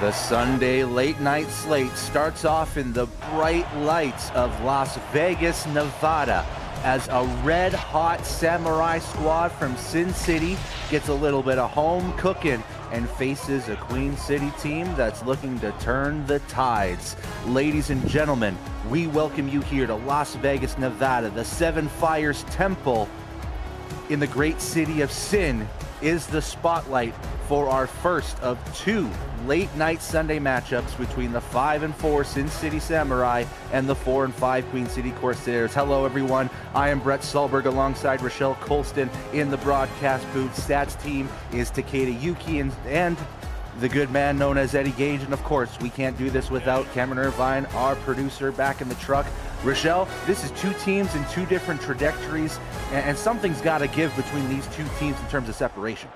The Sunday late night slate starts off in the bright lights of Las Vegas, Nevada, as a red hot samurai squad from Sin City gets a little bit of home cooking and faces a Queen City team that's looking to turn the tides. Ladies and gentlemen, we welcome you here to Las Vegas, Nevada. The Seven Fires Temple in the great city of Sin is the spotlight for our first of two late night Sunday matchups between the 5 and 4 Sin City Samurai and the 4 and 5 Queen City Corsairs. Hello everyone, I am Brett Solberg alongside Rochelle Colston in the broadcast booth. Stats team is Takeda Yuki and the good man known as Eddie Gage, and of course we can't do this without Cameron Irvine, our producer, back in the truck. Rochelle, this is two teams in two different trajectories, and something's got to give between these two teams in terms of separation.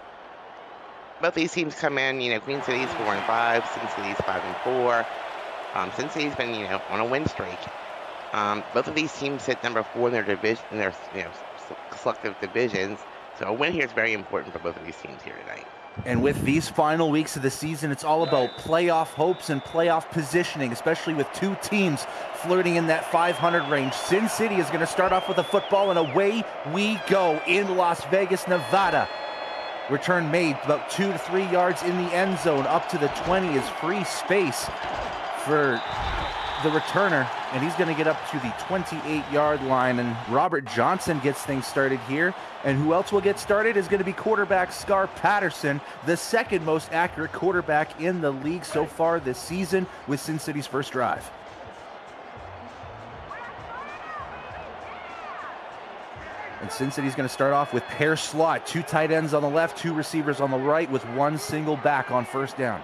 Both these teams come in, Queen City's 4 and 5, Sin City's 5 and 4. Sin City's been, on a win streak. Both of these teams sit number 4 in their division, in their, selective divisions. So a win here is very important for both of these teams here tonight. And with these final weeks of the season, it's all about playoff hopes and playoff positioning, especially with two teams flirting in that 500 range. Sin City is going to start off with a football, and away we go in Las Vegas, Nevada. Return made about 2 to 3 yards in the end zone. Up to the 20 is free space for the returner, and he's going to get up to the 28-yard line. And Robert Johnson gets things started here. And who else will get started is going to be quarterback Scar Patterson, the second most accurate quarterback in the league so far this season with Sin City's first drive. And Sin City's going to start off with pair slot, 2 tight ends on the left, 2 receivers on the right, with 1 single back on first down.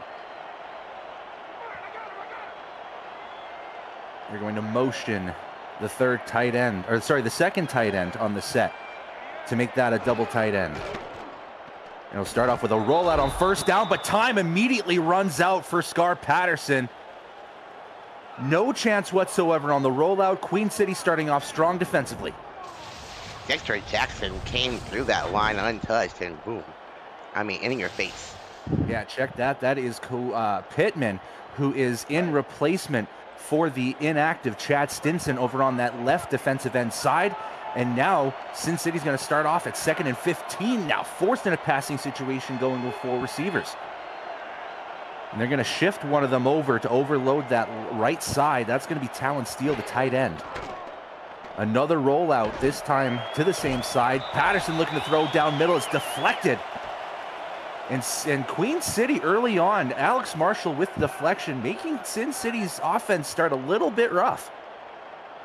They're going to motion the second tight end on the set to make that a double tight end. And he'll start off with a rollout on first down, but time immediately runs out for Scar Patterson. No chance whatsoever on the rollout. Queen City starting off strong defensively. Dexter Jackson came through that line untouched, and boom. In your face. Yeah, check that. That is Pittman, who is in replacement for the inactive Chad Stinson over on that left defensive end side. And now Sin City's going to start off at 2nd and 15, now forced in a passing situation going with 4 receivers. And they're going to shift one of them over to overload that right side. That's going to be Talon Steele, the tight end. Another rollout, this time to the same side. Patterson looking to throw down middle. It's deflected. And Queen City early on, Alex Marshall with deflection, making Sin City's offense start a little bit rough.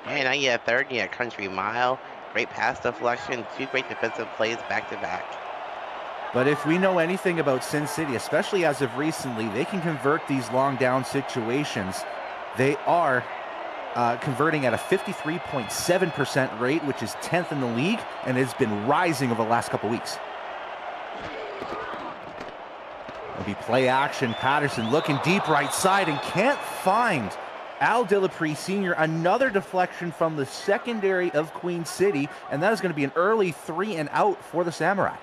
And now you have third, Country Mile. Great pass deflection, 2 great defensive plays back-to-back. But if we know anything about Sin City, especially as of recently, they can convert these long down situations. They are converting at a 53.7% rate, which is 10th in the league, and has been rising over the last couple weeks. It'll be play action. Patterson looking deep right side and can't find Al Dillapre Sr. Another deflection from the secondary of Queen City, and that is going to be an early 3 and out for the Samurai.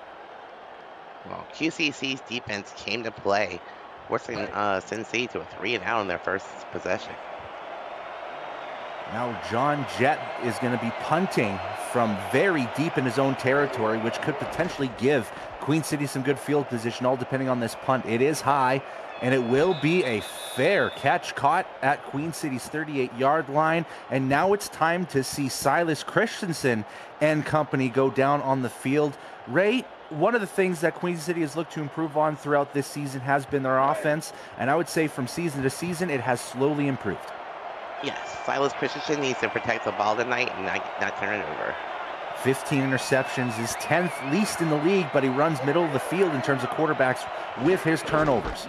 Well, QCC's defense came to play, forcing Sin City to a 3 and out on their first possession. Now John Jett is going to be punting from very deep in his own territory, which could potentially give Queen City some good field position, all depending on this punt. It is high, and it will be a fair catch caught at Queen City's 38-yard line. And now it's time to see Silas Christensen and company go down on the field. Ray, one of the things that Queen City has looked to improve on throughout this season has been their offense, and I would say from season to season it has slowly improved. Yes, Silas Christensen needs to protect the ball tonight and not turn it over. 15 interceptions, his 10th least in the league, but he runs middle of the field in terms of quarterbacks with his turnovers.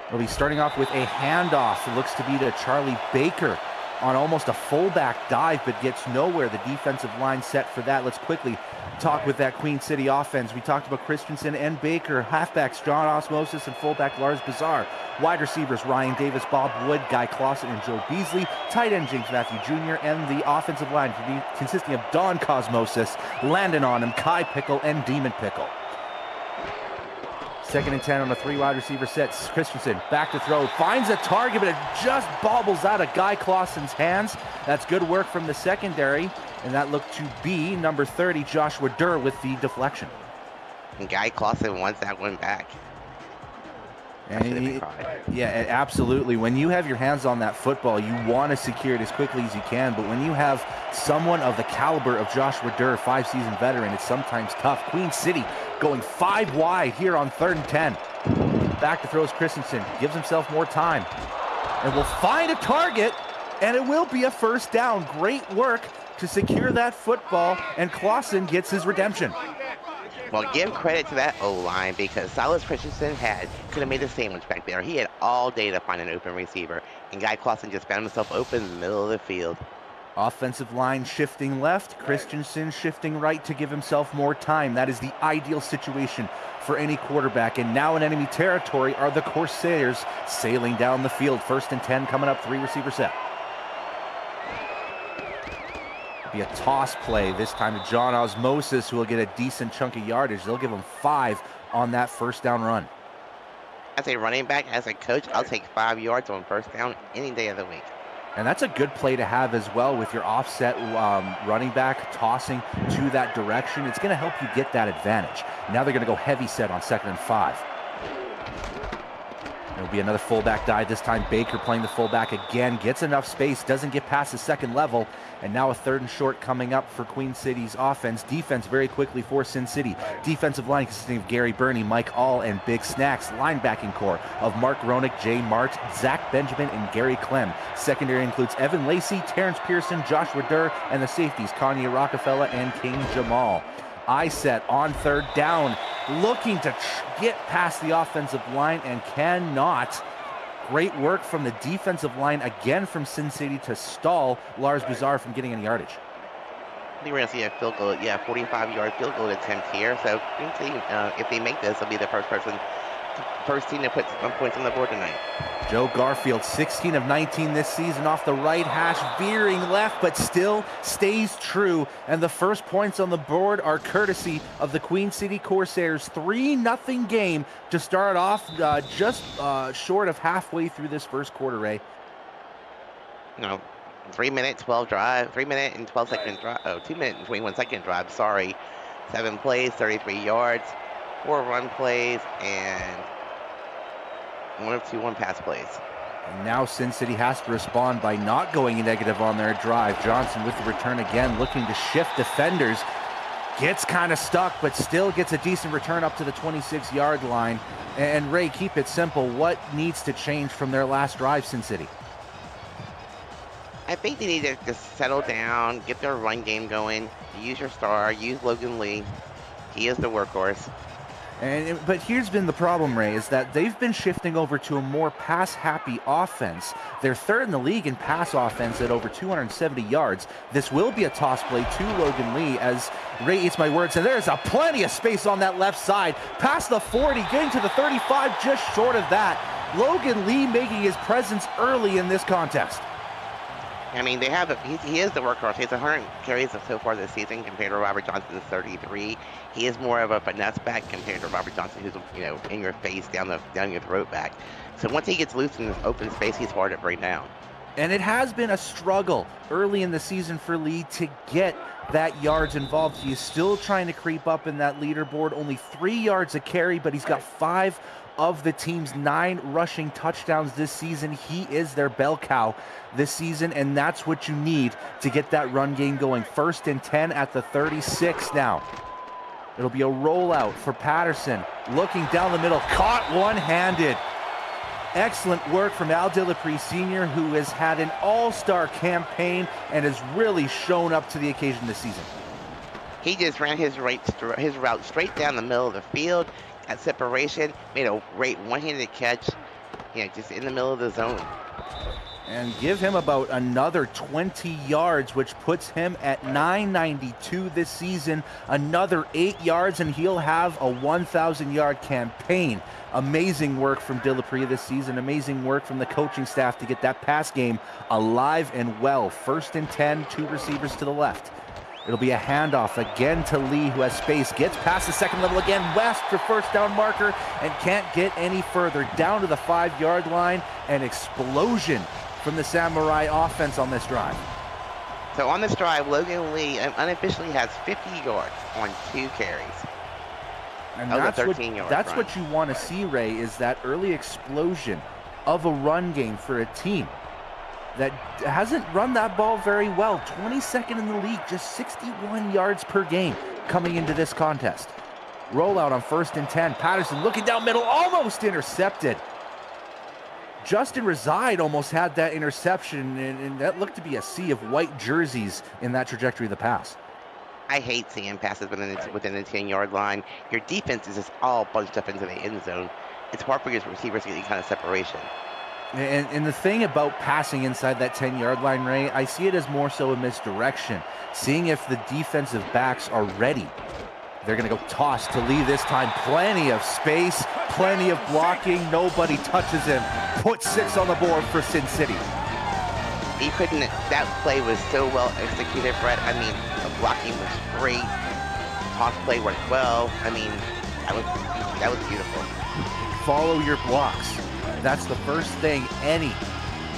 He'll be starting off with a handoff. It looks to be to Charlie Baker on almost a fullback dive, but gets nowhere. The defensive line set for that. Let's quickly talk with that Queen City offense. We talked about Christensen and Baker, halfbacks John Osmosis and fullback Lars Bazar, wide receivers Ryan Davis, Bob Wood, Guy Clausen, and Joe Beasley, tight end James Matthew Jr., and the offensive line consisting of Don Cosmosis, Landon Onham, Kai Pickle, and Demon Pickle. Second and 10 on a 3 wide receiver set. Christensen back to throw, finds a target, but it just bobbles out of Guy Clausen's hands. That's good work from the secondary, and that looked to be number 30, Joshua Durr, with the deflection. And Guy Clausen wants that one back. And yeah, absolutely. When you have your hands on that football, you want to secure it as quickly as you can. But when you have someone of the caliber of Joshua Durr, 5-season veteran, it's sometimes tough. Queen City going 5 wide here on 3rd and 10. Back to throws Christensen, gives himself more time, and will find a target, and it will be a first down. Great work to secure that football, and Clausen gets his redemption. Well, give credit to that O-line, because Silas Christensen could have made a sandwich back there. He had all day to find an open receiver, and Guy Clausen just found himself open in the middle of the field. Offensive line shifting left, Christensen shifting right to give himself more time. That is the ideal situation for any quarterback. And now in enemy territory are the Corsairs sailing down the field. 1st and 10 coming up, 3 receiver set. Be a toss play this time to John Osmosis, who will get a decent chunk of yardage. They'll give him 5 on that first down run. As a running back, as a coach, I'll take 5 yards on first down any day of the week. And that's a good play to have as well, with your offset running back tossing to that direction. It's going to help you get that advantage. Now they're going to go heavy set on 2nd and 5. There'll be another fullback dive. This time Baker playing the fullback again. Gets enough space, doesn't get past the 2nd level. And now a 3rd and short coming up for Queen City's offense. Defense very quickly for Sin City. Defensive line consisting of Gary Burney, Mike All, and Big Snacks. Linebacking core of Mark Ronick, Jay Mart, Zach Benjamin, and Gary Clem. Secondary includes Evan Lacey, Terrence Pearson, Joshua Durr, and the safeties Kanye Rockefeller and King Jamal. I set on 3rd down, looking to get past the offensive line and cannot. Great work from the defensive line again from Sin City to stall Lars Buzar from getting any yardage. I think we're going to see a field goal, 45-yard field goal attempt here. So if they make this, they'll be the first team to put some points on the board tonight. Joe Garfield, 16 of 19 this season off the right hash, veering left, but still stays true. And the first points on the board are courtesy of the Queen City Corsairs. 3-0 game to start off, just short of halfway through this first quarter, Ray. No, 3-minute, 12 drive, 3-minute and 12-second drive. Oh, 2-minute and 21-second drive. Sorry, 7 plays, 33 yards, 4 run plays, and 1 of 2 pass plays. And now Sin City has to respond by not going negative on their drive. Johnson with the return again, looking to shift defenders. Gets kind of stuck, but still gets a decent return up to the 26-yard line. And Ray, keep it simple. What needs to change from their last drive, Sin City? I think they need to just settle down, get their run game going, use your star, use Logan Lee. He is the workhorse. But here's been the problem, Ray, is that they've been shifting over to a more pass-happy offense. They're 3rd in the league in pass offense at over 270 yards. This will be a toss play to Logan Lee, as Ray eats my words, and there's plenty of space on that left side. Past the 40, getting to the 35, just short of that. Logan Lee making his presence early in this contest. I mean, he is the workhorse. He has 100 carries so far this season compared to Robert Johnson's 33. He is more of a finesse back compared to Robert Johnson, who's, in your face, down your throat back. So once he gets loose in this open space, he's hard to bring down. And it has been a struggle early in the season for Lee to get that yards involved. He is still trying to creep up in that leaderboard. Only 3 yards a carry, but he's got 5 of the team's 9 rushing touchdowns this season. He is their bell cow this season, and that's what you need to get that run game going. 1st and 10 at the 36 now. It'll be a rollout for Patterson. Looking down the middle, caught one-handed. Excellent work from Al Dillapre Sr., who has had an all-star campaign and has really shown up to the occasion this season. He just ran his route straight down the middle of the field at separation, made a great one-handed catch, just in the middle of the zone. And give him about another 20 yards, which puts him at 992 this season. Another 8 yards, and he'll have a 1,000-yard campaign. Amazing work from Dillapre this season. Amazing work from the coaching staff to get that pass game alive and well. 1st and 10, 2 receivers to the left. It'll be a handoff again to Lee, who has space, gets past the second level again, West for first down marker, and can't get any further. Down to the 5-yard line, an explosion from the Samurai offense on this drive. So on this drive, Logan Lee unofficially has 50 yards on 2 carries. And that was that's what you want to see, Ray, is that early explosion of a run game for a team that hasn't run that ball very well. 22nd in the league, just 61 yards per game coming into this contest. Rollout on 1st and 10. Patterson looking down middle, almost intercepted. Justin Reside almost had that interception, and that looked to be a sea of white jerseys in that trajectory of the pass. I hate seeing passes within the 10-yard line. Your defense is just all bunched up into the end zone. It's hard for your receivers to get any kind of separation. And the thing about passing inside that 10-yard line, Ray, I see it as more so a misdirection. Seeing if the defensive backs are ready. They're going to go toss to Lee this time. Plenty of space, plenty of blocking. Nobody touches him. Put 6 on the board for Sin City. He couldn't. That play was so well executed, Brett. I mean, the blocking was great. Toss play worked well. I mean, that was beautiful. Follow your blocks. That's the first thing any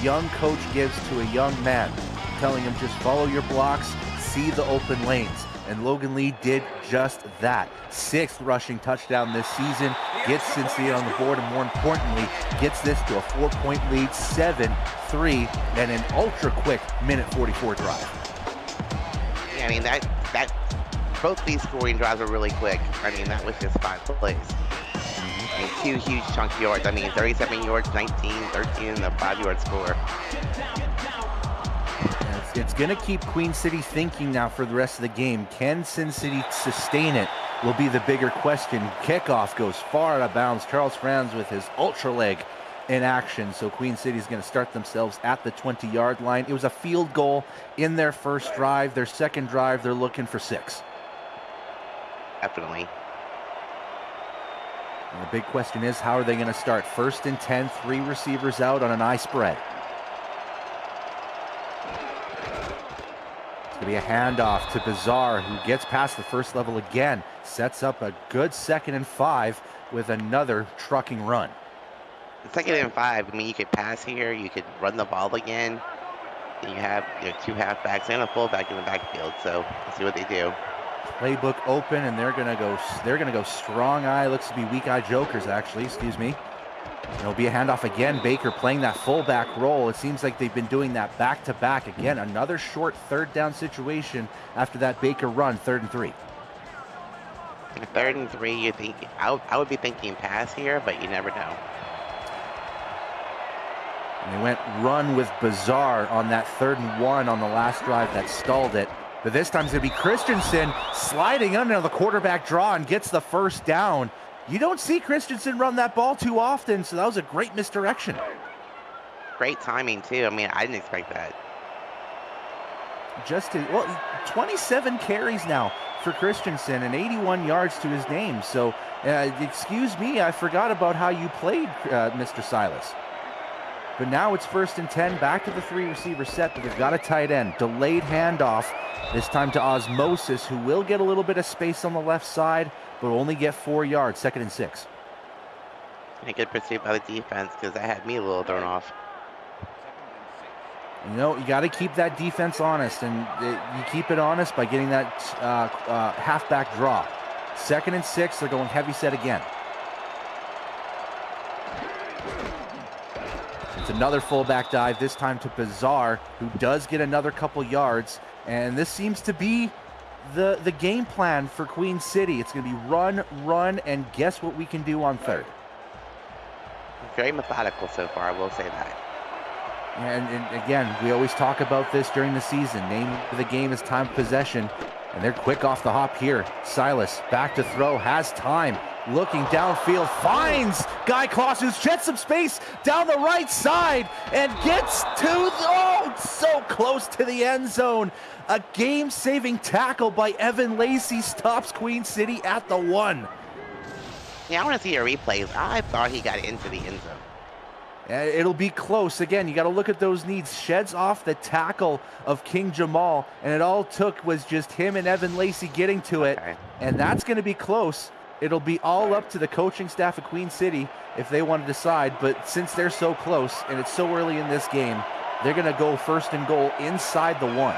young coach gives to a young man, telling him just follow your blocks, see the open lanes. And Logan Lee did just that. 6th rushing touchdown this season, gets Cincinnati on the board, and more importantly, gets this to a 4-point lead, 7-3, and an ultra-quick minute 44 drive. Yeah, I mean, that both these scoring drives were really quick. I mean, that was just 5 plays. I mean, 2 huge chunky yards. I mean, 37 yards, 19, 13, and a 5-yard score. It's going to keep Queen City thinking now for the rest of the game. Can Sin City sustain it will be the bigger question. Kickoff goes far out of bounds. Charles Franz with his ultra leg in action. So Queen City is going to start themselves at the 20-yard line. It was a field goal in their first drive. Their second drive, they're looking for 6. Definitely. And the big question is, how are they going to start? 1st and 10, 3 receivers out on an eye spread. It's going to be a handoff to Bizarre, who gets past the first level again. Sets up a good 2nd and 5 with another trucking run. 2nd and 5, I mean, you could pass here, you could run the ball again. Then you have 2 halfbacks and a fullback in the backfield, so let's see what they do. Playbook open, and they're gonna go strong eye. Looks to be weak eye jokers, actually. Excuse me. It'll be a handoff again. Baker playing that fullback role. It seems like they've been doing that back to back again. Another short 3rd down situation after that Baker run. 3rd and 3. 3rd and 3. You think I would be thinking pass here, but you never know. And they went run with Bizarre on that 3rd and 1 on the last drive that stalled it. But this time it's going to be Christensen sliding under the quarterback draw and gets the 1st down. You don't see Christensen run that ball too often, so that was a great misdirection. Great timing, too. I mean, I didn't expect that. 27 carries now for Christensen and 81 yards to his name. So, excuse me, I forgot about how you played, Mr. Silas. But now it's 1st and 10, back to the 3-receiver set, but they've got a tight end. Delayed handoff, this time to Osmosis, who will get a little bit of space on the left side, but only get 4 yards, 2nd and 6. A good pursuit by the defense, because that had me a little thrown off. You know, you got to keep that defense honest, and you keep it honest by getting that halfback draw. 2nd and 6, they're going heavy set again. It's another fullback dive, this time to Bizarre, who does get another couple yards. And this seems to be the game plan for Queen City. It's going to be run, and guess what we can do on 3rd. Very methodical so far, I will say that. And again, we always talk about this during the season. Name of the game is time of possession. And they're quick off the hop here. Silas back to throw, has time. Looking downfield, finds Guy Kloss, who's gets some space down the right side and gets to, so close to the end zone. A game-saving tackle by Evan Lacey stops Queen City at the 1. Yeah, I want to see a replay. I thought he got into the end zone. It'll be close. Again, you got to look at those needs. Sheds off the tackle of King Jamal, and it all took was just him and Evan Lacey getting to it, and that's going to be close. It'll be all up to the coaching staff of Queen City if they want to decide, but since they're so close and it's so early in this game, they're going to go first and goal inside the 1.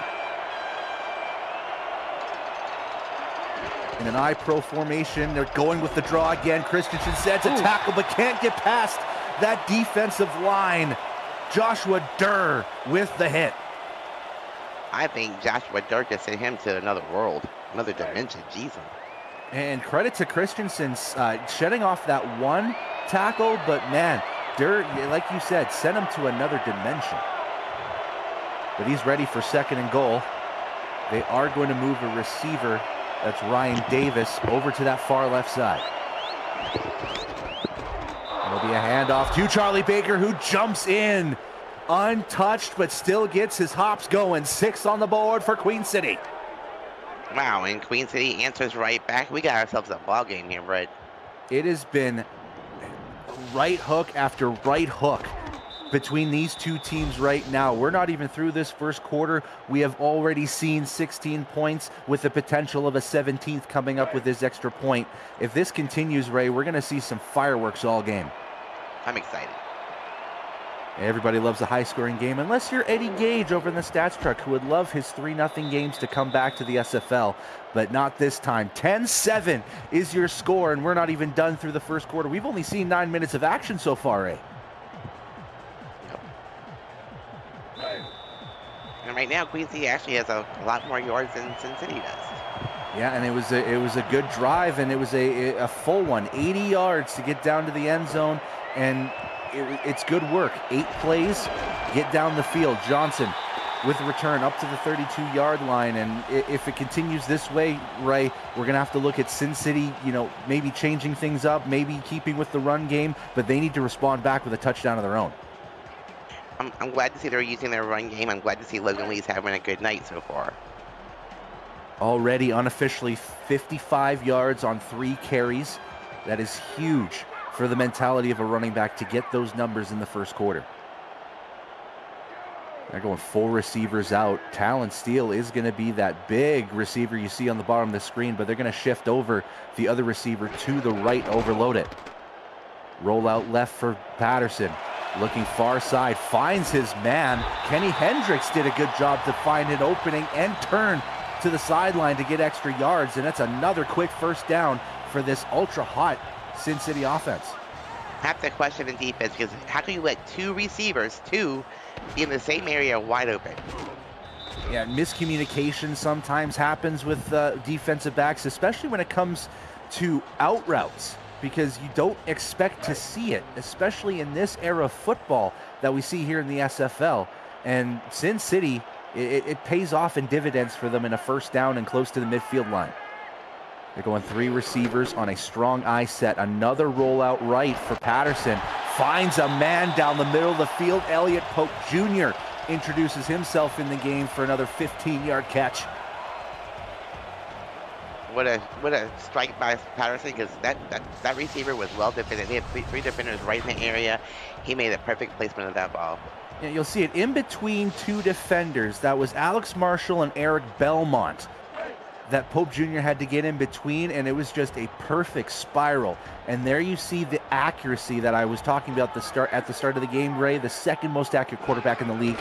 In an I-Pro formation, they're going with the draw again. Christensen sets a tackle but can't get past that defensive line. Joshua Durr with the hit. I think Joshua Durr just sent him to another world, another dimension. Jesus. And credit to Christensen shedding off that one tackle, but man, Durr, like you said, sent him to another dimension. But he's ready for second and goal. They are going to move a receiver, that's Ryan Davis, over to that far left side. It'll be a handoff to Charlie Baker, who jumps in untouched, but still gets his hops going. 6 on the board for Queen City. Wow, and Queen City answers right back. We got ourselves a ball game here, Brett. It has been right hook after right hook between these two teams right now. We're not even through this first quarter. We have already seen 16 points with the potential of a 17th coming up with this extra point. If this continues, Ray, we're going to see some fireworks all game. I'm excited. Everybody loves a high-scoring game, unless you're Eddie Gage over in the stats truck, who would love his 3-0 games to come back to the SFL, but not this time. 10-7 is your score, and we're not even done through the first quarter. We've only seen 9 minutes of action so far, Ray. And right now, Queen City actually has a lot more yards than Sin City does. Yeah, and it was a good drive, and it was a full one, 80 yards to get down to the end zone, and it's good work. 8 plays, get down the field. Johnson with the return up to the 32-yard line, and if it continues this way, Ray, we're gonna have to look at Sin City, maybe changing things up, maybe keeping with the run game, but they need to respond back with a touchdown of their own. I'm glad to see they're using their run game. I'm glad to see Logan Lee's having a good night so far. Already unofficially 55 yards on 3 carries. That is huge for the mentality of a running back to get those numbers in the first quarter. They're going 4 receivers out. Talon Steele is going to be that big receiver you see on the bottom of the screen, but they're going to shift over the other receiver to the right, overload it. Roll out left for Patterson. Looking far side, finds his man. Kenny Hendricks did a good job to find an opening and turn to the sideline to get extra yards, and that's another quick first down for this ultra-hot Sin City offense. That's the question in defense, because how can you let 2 receivers, be in the same area wide open? Yeah, miscommunication sometimes happens with defensive backs, especially when it comes to out routes, because you don't expect to see it, especially in this era of football that we see here in the SFL. And Sin City, it pays off in dividends for them in a first down and close to the midfield line. They're going 3 receivers on a strong eye set. Another rollout right for Patterson. Finds a man down the middle of the field. Elliott Pope Jr. introduces himself in the game for another 15-yard catch. What a strike by Patterson, because that receiver was well defended. He had 3 defenders right in the area. He made a perfect placement of that ball. Yeah, you'll see it in between 2 defenders. That was Alex Marshall and Eric Belmont that Pope Jr. had to get in between, and it was just a perfect spiral. And there you see the accuracy that I was talking about at the start of the game, Ray, the second most accurate quarterback in the league,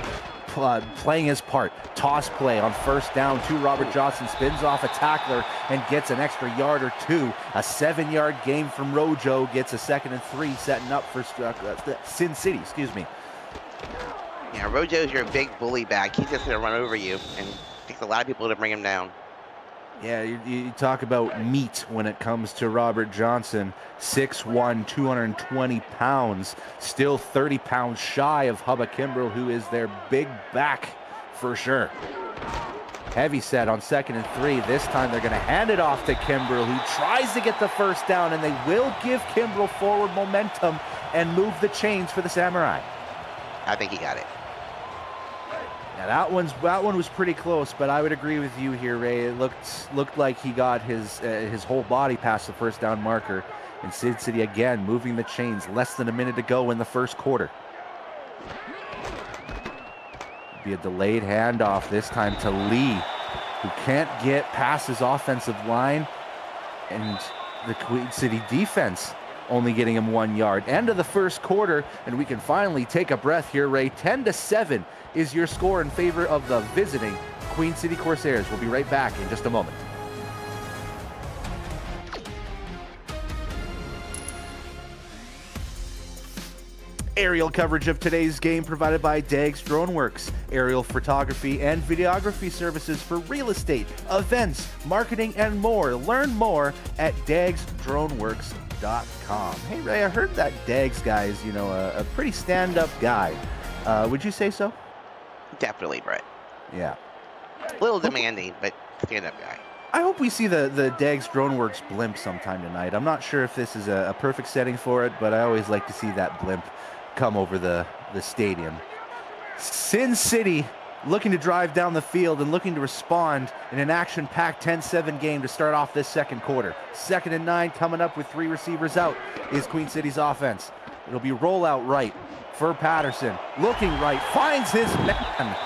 playing his part. Toss play on first down to Robert Johnson, spins off a tackler and gets an extra yard or 2. A 7-yard gain from Rojo, gets a 2nd and 3, setting up for Sin City, Yeah, Rojo's your big bully back. He's just going to run over you, and it takes a lot of people to bring him down. Yeah, you talk about meat when it comes to Robert Johnson. 6'1", 220 pounds, still 30 pounds shy of Hubba Kimbrell, who is their big back for sure. Heavy set on 2nd and 3. This time they're going to hand it off to Kimbrell, who tries to get the first down, and they will give Kimbrell forward momentum and move the chains for the Samurai. I think he got it. Now that one was pretty close, but I would agree with you here, Ray. It looked like he got his whole body past the first down marker. And Sin City again moving the chains. Less than a minute to go in the first quarter. Be a delayed handoff this time to Lee, who can't get past his offensive line, and the Queen City defense only getting him 1 yard. End of the first quarter, and we can finally take a breath here, Ray. 10-7 is your score in favor of the visiting Queen City Corsairs. We'll be right back in just a moment. Aerial coverage of today's game provided by Dags Droneworks. Aerial photography and videography services for real estate, events, marketing, and more. Learn more at dagsdroneworks.com. Hey, Ray, I heard that Dags guy is, a pretty stand-up guy. Would you say so? Definitely, Brett. Yeah. A little demanding, but stand-up guy. I hope we see the Dags Droneworks blimp sometime tonight. I'm not sure if this is a perfect setting for it, but I always like to see that blimp come over the stadium. Sin City looking to drive down the field and looking to respond in an action-packed 10-7 game to start off this second quarter. 2nd and 9, coming up with 3 receivers out is Queen City's offense. It'll be rollout right for Patterson. Looking right, finds his man.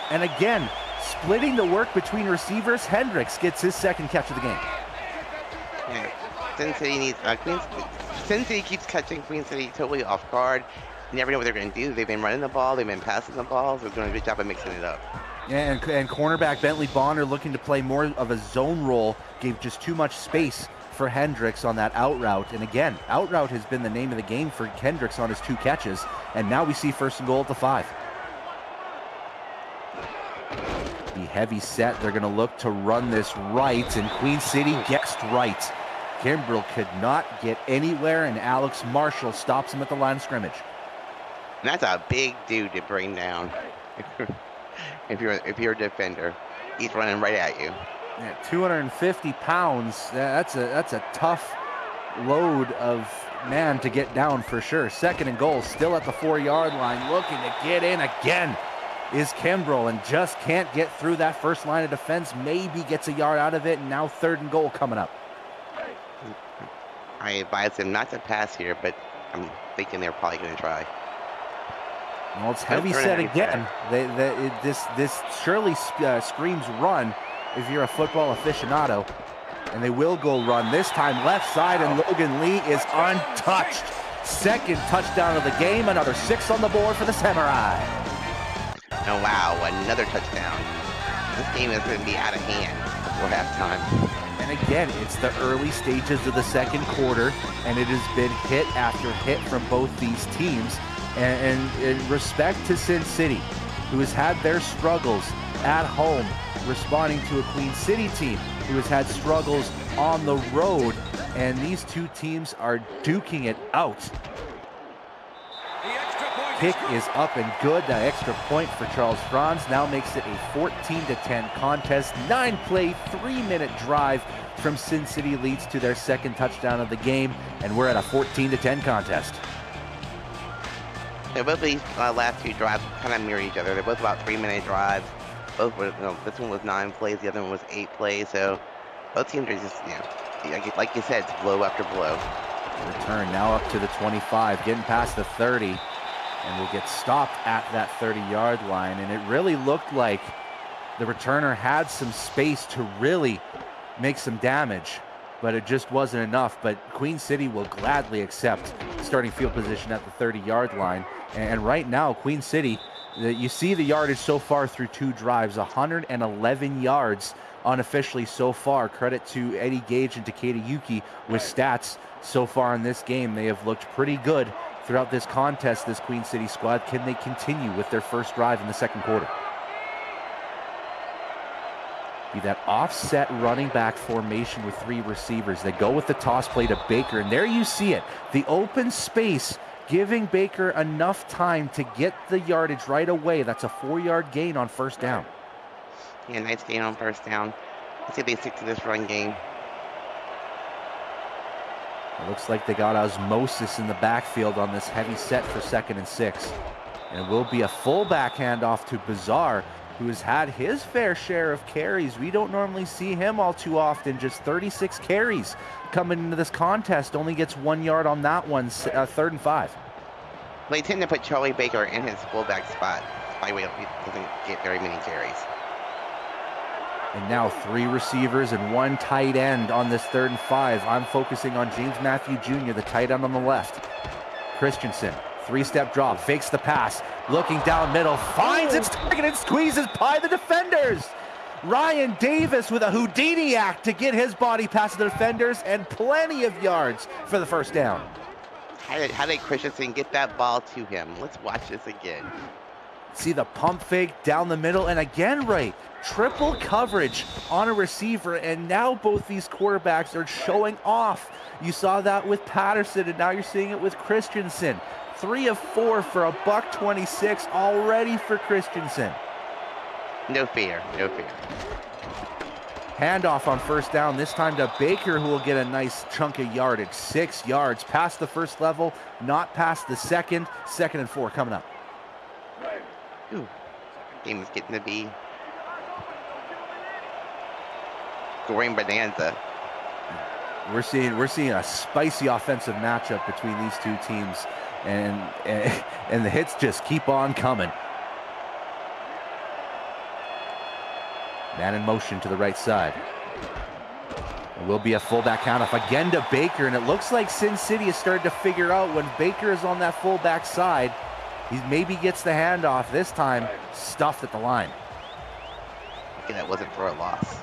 And again, splitting the work between receivers, Hendricks gets his 2nd catch of the game. Yeah. Sin City needs Sin City keeps catching Queen City totally off guard. You never know what they're going to do. They've been running the ball. They've been passing the ball. So they're doing a good job of mixing it up. Yeah, and cornerback Bentley Bonner looking to play more of a zone role, gave just too much space for Hendricks on that out route. And again, out route has been the name of the game for Hendricks on his 2 catches. And now we see 1st and goal at the 5. The heavy set, they're going to look to run this right, and Queen City guessed right. Kimbrell could not get anywhere, and Alex Marshall stops him at the line of scrimmage. And that's a big dude to bring down. if you're a defender, he's running right at you. Yeah, 250 pounds. That's a tough load of man to get down for sure. 2nd and goal, still at the 4-yard line, looking to get in again is Kimbrell, and just can't get through that first line of defense. Maybe gets a yard out of it, and now 3rd and goal coming up. I advise him not to pass here, but I'm thinking they're probably going to try. Well, it's heavy set again. This surely screams run if you're a football aficionado. And they will go run. This time left side, and Logan Lee is untouched. 2nd touchdown of the game. Another 6 on the board for the Samurai. Oh, wow. Another touchdown. This game is going to be out of hand before halftime. And again, it's the early stages of the second quarter, and it has been hit after hit from both these teams. And in respect to Sin City, who has had their struggles at home, responding to a Queen City team who has had struggles on the road, and these two teams are duking it out. Kick is up and good. That extra point for Charles Franz now makes it a 14-10 contest. 9-play, 3-minute drive from Sin City leads to their 2nd touchdown of the game, and we're at a 14-10 contest. Yeah, both of these last 2 drives kind of mirror each other. They're both about 3-minute drives. Both were, this one was 9 plays, the other one was 8 plays. So both teams are just, like you said, it's blow after blow. Return now up to the 25, getting past the 30, and will get stopped at that 30-yard line. And it really looked like the returner had some space to really make some damage, but it just wasn't enough. But Queen City will gladly accept starting field position at the 30-yard line. And right now, Queen City, you see the yardage so far through 2 drives, 111 yards unofficially so far. Credit to Eddie Gage and Takeda Yuki with stats so far in this game. They have looked pretty good throughout this contest, this Queen City squad. Can they continue with their first drive in the second quarter? Be that offset running back formation with 3 receivers. They go with the toss play to Baker, and there you see it. The open space giving Baker enough time to get the yardage right away. That's a 4-yard gain on first down. Yeah, nice gain on first down. Let's see if they stick to this run game. It looks like they got osmosis in the backfield on this heavy set for 2nd and 6. And it will be a fullback handoff to Bizarre, who has had his fair share of carries. We don't normally see him all too often. Just 36 carries coming into this contest. Only gets 1 yard on that one. 3rd and 5. They tend to put Charlie Baker in his fullback spot. why he doesn't get very many carries. And now 3 receivers and 1 tight end on this 3rd and 5. I'm focusing on James Matthew Jr., the tight end on the left. Christensen, 3-step drop, fakes the pass, looking down middle, finds its target and squeezes by the defenders. Ryan Davis with a Houdini act to get his body past the defenders and plenty of yards for the first down. How did Christensen get that ball to him? Let's watch this again. See the pump fake down the middle, and again, Ray, triple coverage on a receiver, and now both these quarterbacks are showing off. You saw that with Patterson, and now you're seeing it with Christensen. 3 of 4 for a $126 already for Christensen. No fear, no fear. Handoff on first down, this time to Baker, who will get a nice chunk of yardage. 6 yards past the first level, not past the second. 2nd and 4 coming up. Ooh, game is getting to be scoring bonanza. We're seeing a spicy offensive matchup between these two teams, and the hits just keep on coming. Man in motion to the right side. It will be a fullback handoff again to Baker, and it looks like Sin City has started to figure out when Baker is on that fullback side, he maybe gets the handoff. This time, stuffed at the line. Okay, that wasn't for a loss.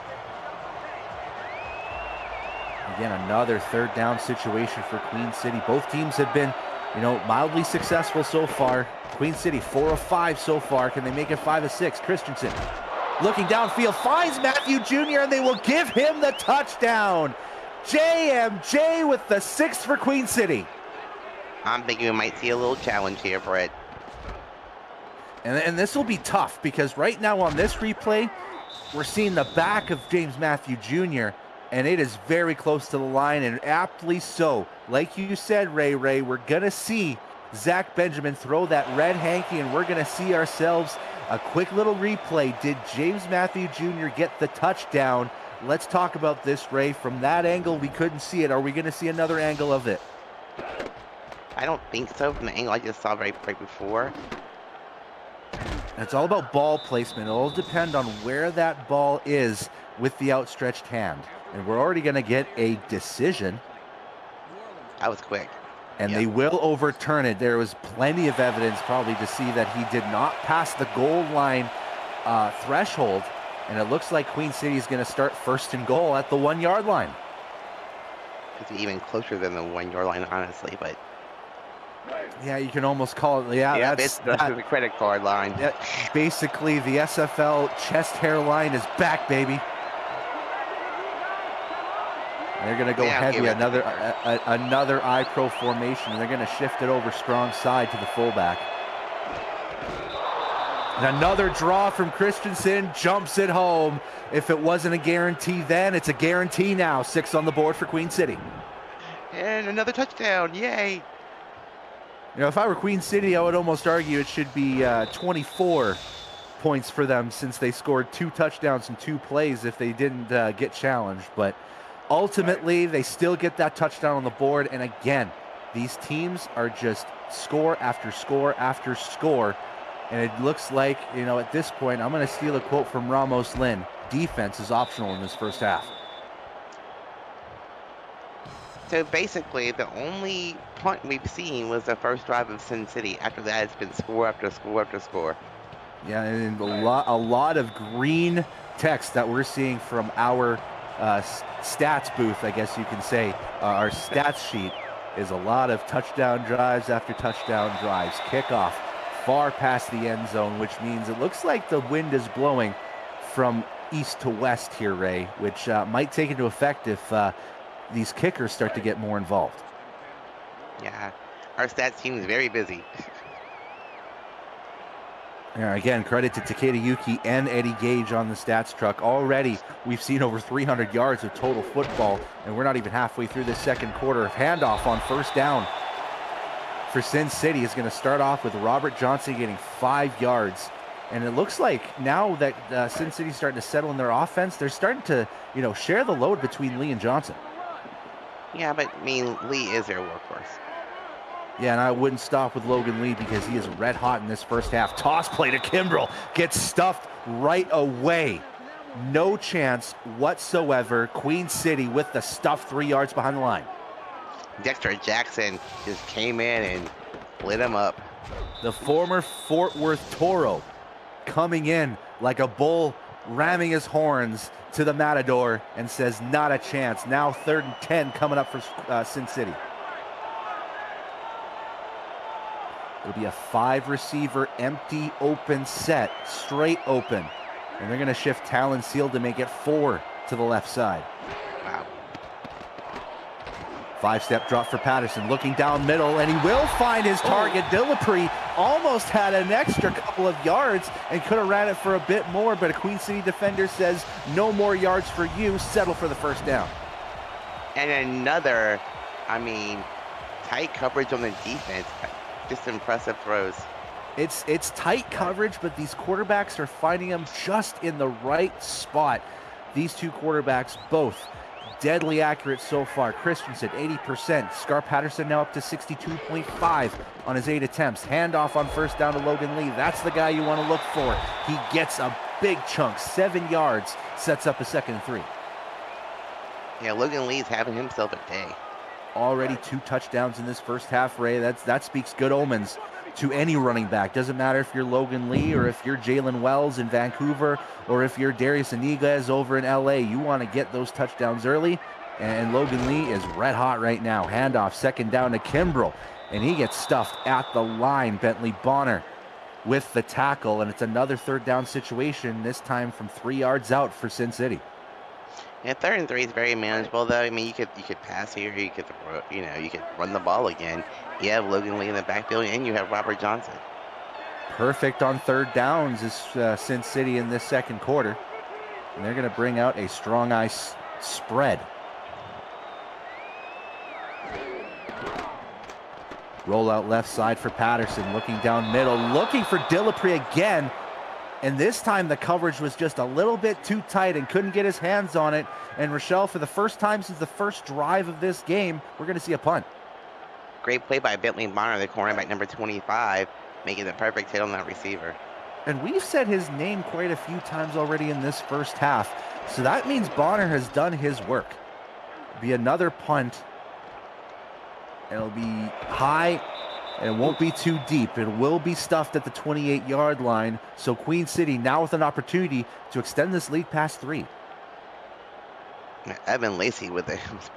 Again, another 3rd down situation for Queen City. Both teams have been, mildly successful so far. Queen City 4 of 5 so far. Can they make it 5 of 6? Christensen looking downfield, finds Matthew Jr., and they will give him the touchdown. JMJ with the 6th for Queen City. I'm thinking we might see a little challenge here, Brett. And this will be tough because right now on this replay, we're seeing the back of James Matthew Jr., and it is very close to the line, and aptly so. Like you said, Ray, we're going to see Zach Benjamin throw that red hanky, and we're going to see ourselves a quick little replay. Did James Matthew Jr. get the touchdown? Let's talk about this, Ray. From that angle, we couldn't see it. Are we going to see another angle of it? I don't think so from the angle I just saw right before. It's all about ball placement. It'll all depend on where that ball is with the outstretched hand. And we're already going to get a decision. That was quick. And they will overturn it. There was plenty of evidence probably to see that he did not pass the goal line threshold. And it looks like Queen City is going to start 1st and goal at the 1-yard line. It's even closer than the 1-yard line, honestly, but... Yeah, you can almost call it. Yeah, that's the credit card line. Basically, the SFL chest hair line is back, baby. They're going to go heavy, another I-pro formation, and they're going to shift it over strong side to the fullback. And another draw from Christensen, jumps it home. If it wasn't a guarantee then, it's a guarantee now. 6 on the board for Queen City. And another touchdown, yay. If I were Queen City, I would almost argue it should be 24 points for them since they scored 2 touchdowns in 2 plays if they didn't get challenged. But ultimately, they still get that touchdown on the board. And again, these teams are just score after score after score. And it looks like, at this point, I'm going to steal a quote from Ramos Lynn. Defense is optional in this first half. So basically, the only punt we've seen was the first drive of Sin City. After that, it's been score after score after score. Yeah, and a lot of green text that we're seeing from our stats booth, I guess you can say. Our stats sheet is a lot of touchdown drives after touchdown drives. Kickoff far past the end zone, which means it looks like the wind is blowing from east to west here, Ray, which might take into effect if these kickers start to get more involved. Yeah, our stats team is very busy. Again, credit to Takeda Yuki and Eddie Gage on the stats truck. Already, we've seen over 300 yards of total football, and we're not even halfway through this second quarter. Handoff on first down for Sin City is going to start off with Robert Johnson getting 5 yards. And it looks like now that Sin City's starting to settle in their offense, they're starting to, share the load between Lee and Johnson. Yeah, but Lee is their workhorse. Yeah, and I wouldn't stop with Logan Lee because he is red hot in this first half. Toss play to Kimbrell. Gets stuffed right away. No chance whatsoever. Queen City with the stuff 3 yards behind the line. Dexter Jackson just came in and lit him up. The former Fort Worth Toro coming in like a bull, ramming his horns to the Matador and says, not a chance. Now 3rd and 10 coming up for Sin City. It'll be a 5-receiver, empty, open set, straight open. And they're going to shift Talon Seal to make it 4 to the left side. Wow. 5-step drop for Patterson, looking down middle, and he will find his target. Dillapre almost had an extra couple of yards and could have ran it for a bit more, but a Queen City defender says, no more yards for you, settle for the first down. And another, tight coverage on the defense. Just impressive throws. It's tight coverage, but these quarterbacks are finding them just in the right spot. These two quarterbacks both deadly accurate so far. Christensen 80%. Scar Patterson now up to 62.5 on his 8 attempts. Handoff on first down to Logan Lee. That's the guy you want to look for. He gets a big chunk, 7 yards, sets up a 2nd and 3. Yeah, Logan Lee's having himself a day. Already 2 touchdowns in this first half, Ray. That speaks good omens to any running back. Doesn't matter if you're Logan Lee or if you're Jalen Wells in Vancouver or if you're Darius Iniguez over in LA. You want to get those touchdowns early, and Logan Lee is red hot right now. Handoff, 2nd down to Kimbrell, and he gets stuffed at the line. Bentley Bonner with the tackle, and it's another 3rd down situation, this time from 3 yards out for Sin City. Yeah, 3rd and 3 is very manageable, though. You could pass here, you could throw, you could run the ball again. You have Logan Lee in the backfield, and you have Robert Johnson. Perfect on 3rd downs is Sin City in this 2nd quarter, and they're going to bring out a strong ice spread. Roll out left side for Patterson, looking down middle, looking for Dillapre again. And this time the coverage was just a little bit too tight and couldn't get his hands on it. And Rochelle, for the first time since the first drive of this game, we're going to see a punt. Great play by Bentley Bonner, the cornerback number 25, making the perfect hit on that receiver. And we've said his name quite a few times already in this first half. So that means Bonner has done his work. It'll be another punt. It'll be high. And it won't be too deep. It will be stuffed at the 28-yard line. So Queen City now with an opportunity to extend this lead past 3. Evan Lacey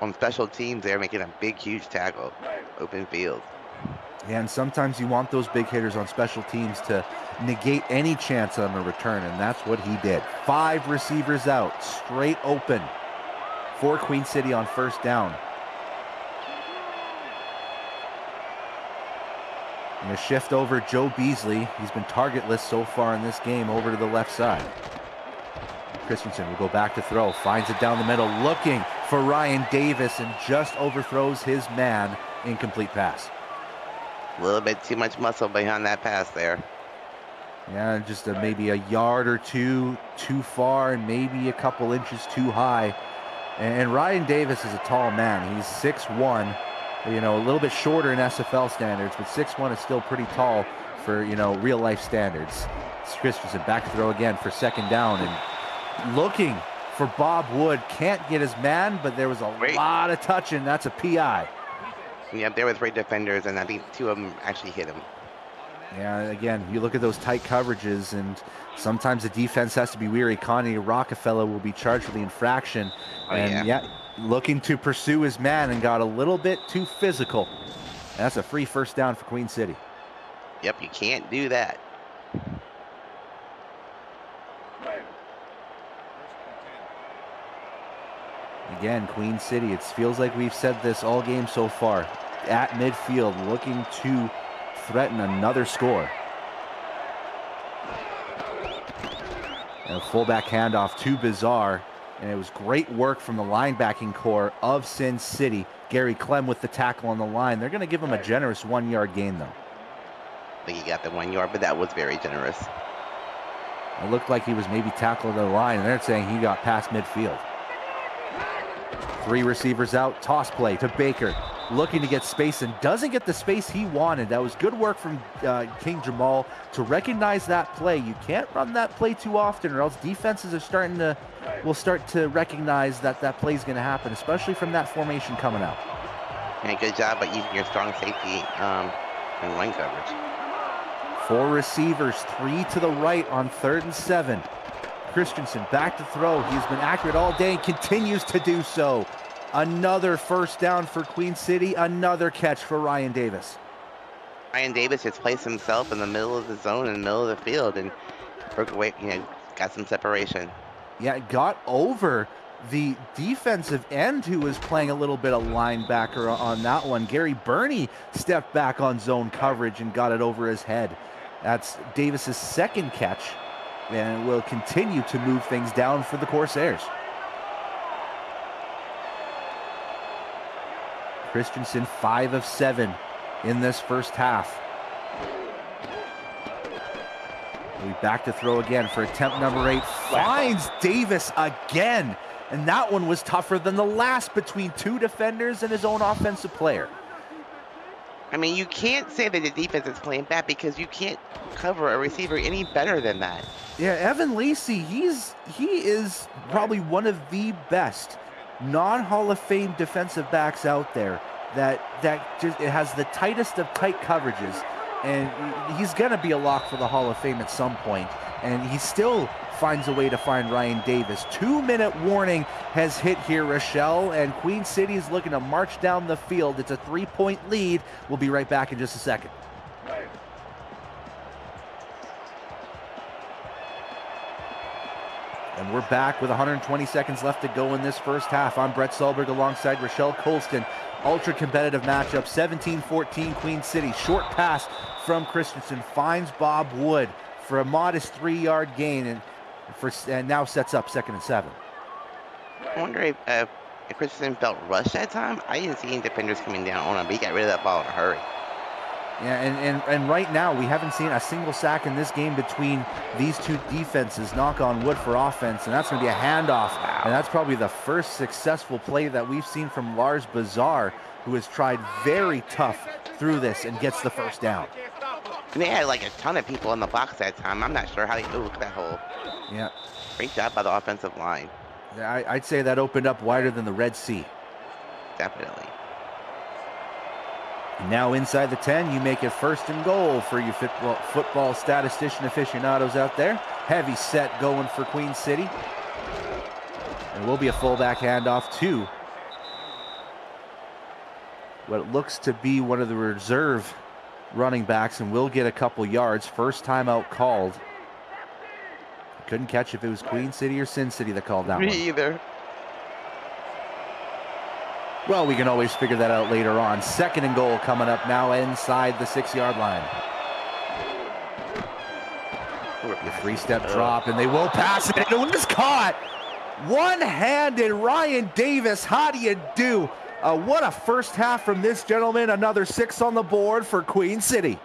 on special teams there, making a big, huge tackle. Open field. Yeah, and sometimes you want those big hitters on special teams to negate any chance on a return, and that's what he did. 5 receivers out, straight open for Queen City on first down. And a shift over Joe Beasley. He's been targetless so far in this game, over to the left side. Christensen will go back to throw, finds it down the middle, looking for Ryan Davis, and just overthrows his man. Incomplete pass. A little bit too much muscle behind that pass there. Yeah, just maybe a yard or two too far and maybe a couple inches too high. And Ryan Davis is a tall man. He's 6'1", a little bit shorter in SFL standards, but 6'1" is still pretty tall for, real life standards. Christensen back to throw again for 2nd down and looking for Bob Wood. Can't get his man, but there was a lot of touching. That's a PI. Yeah, there were 3 defenders, and I think 2 of them actually hit him. Yeah, again, you look at those tight coverages, and sometimes the defense has to be weary. Connie Rockefeller will be charged with the infraction. Looking to pursue his man and got a little bit too physical. And that's a free first down for Queen City. Yep, you can't do that. Again, Queen City, it feels like we've said this all game so far. At midfield, looking to threaten another score. And a fullback handoff to Bizarre. And it was great work from the linebacking core of Sin City. Gary Clem with the tackle on the line. They're going to give him a generous 1-yard gain, though. I think he got the 1 yard, but that was very generous. It looked like he was maybe tackled to the line, and they're saying he got past midfield. 3 receivers out, toss play to Baker. looking to get space and doesn't get the space he wanted. That was good work from King Jamal to recognize that play. You can't run that play too often, or else defenses are will start to recognize that that play is going to happen, especially from that formation coming out. Yeah, good job by using your strong safety and line coverage. 4 receivers, 3 to the right on 3rd and 7. Christensen back to throw. He's been accurate all day and continues to do so. Another first down for Queen City, another catch for Ryan Davis. Ryan Davis just placed himself in the middle of the zone, in the middle of the field, and broke away, got some separation. Yeah, got over the defensive end who was playing a little bit of linebacker on that one. Gary Burney stepped back on zone coverage and got it over his head. That's Davis's 2nd catch, and will continue to move things down for the Corsairs. Christensen 5 of 7 in this first half. We back to throw again for attempt number 8. Finds Davis again. And that one was tougher than the last between 2 defenders and his own offensive player. I mean, you can't say that the defense is playing bad because you can't cover a receiver any better than that. Yeah, Evan Lacey, he is probably one of the best non-Hall of Fame defensive backs out there that just it has the tightest of tight coverages, and he's going to be a lock for the Hall of Fame at some point, and he still finds a way to find Ryan Davis. 2-minute warning has hit here, Rochelle, and Queen City is looking to march down the field. It's a 3-point lead. We'll be right back in just a second. And we're back with 120 seconds left to go in this first half. I'm Brett Solberg alongside Rochelle Colston. Ultra competitive matchup, 17-14 Queen City. Short pass from Christensen finds Bob Wood for a modest 3-yard gain, and now sets up 2nd and 7. I wonder if Christensen felt rushed that time. I didn't see any defenders coming down on him, but he got rid of that ball in a hurry. Yeah, and right now we haven't seen a single sack in this game between these two defenses. Knock on wood for offense, and that's going to be a handoff. Wow. And that's probably the first successful play that we've seen from Lars Bazar, who has tried very tough through this and gets the first down. And they had like a ton of people in the box that time. I'm not sure how they look at that hole. Yeah. Great job by the offensive line. Yeah, I'd say that opened up wider than the Red Sea. Definitely. Now inside the 10, you make it 1st and goal for you football statistician aficionados out there. Heavy set going for Queen City. And will be a fullback handoff to what looks to be one of the reserve running backs, and will get a couple yards. First timeout called. Couldn't catch if it was Queen City or Sin City that called that one. Me either. Well, we can always figure that out later on. 2nd and goal coming up now inside the 6-yard line. The 3-step drop, and they will pass it, and it was caught. One-handed Ryan Davis, how do you do? What a first half from this gentleman. Another 6 on the board for Queen City.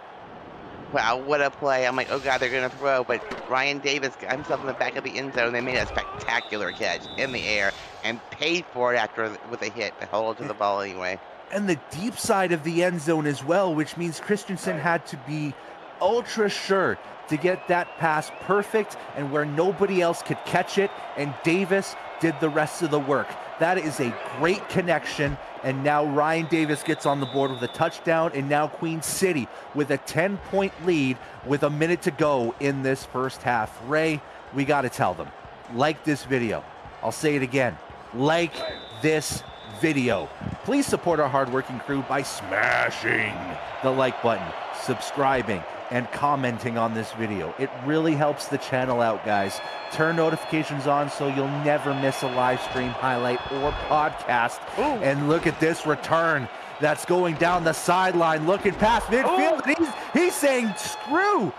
Wow, what a play. I'm like, oh God, they're going to throw. But Ryan Davis got himself in the back of the end zone. They made a spectacular catch in the air and paid for it after with a hit to hold to the ball anyway. And the deep side of the end zone as well, which means Christensen had to be ultra sure to get that pass perfect and where nobody else could catch it, and Davis did the rest of the work. That is a great connection, and now Ryan Davis gets on the board with a touchdown, and now Queen City with a 10-point lead with a minute to go in this first half. Ray, we got to tell them, like this video. I'll say it again, like this video. Please support our hardworking crew by smashing the like button, subscribing, and commenting on this video. It really helps the channel out, guys. Turn notifications on so you'll never miss a live stream, highlight, or podcast. Ooh. And look at this return that's going down the sideline, looking past midfield. He's saying, screw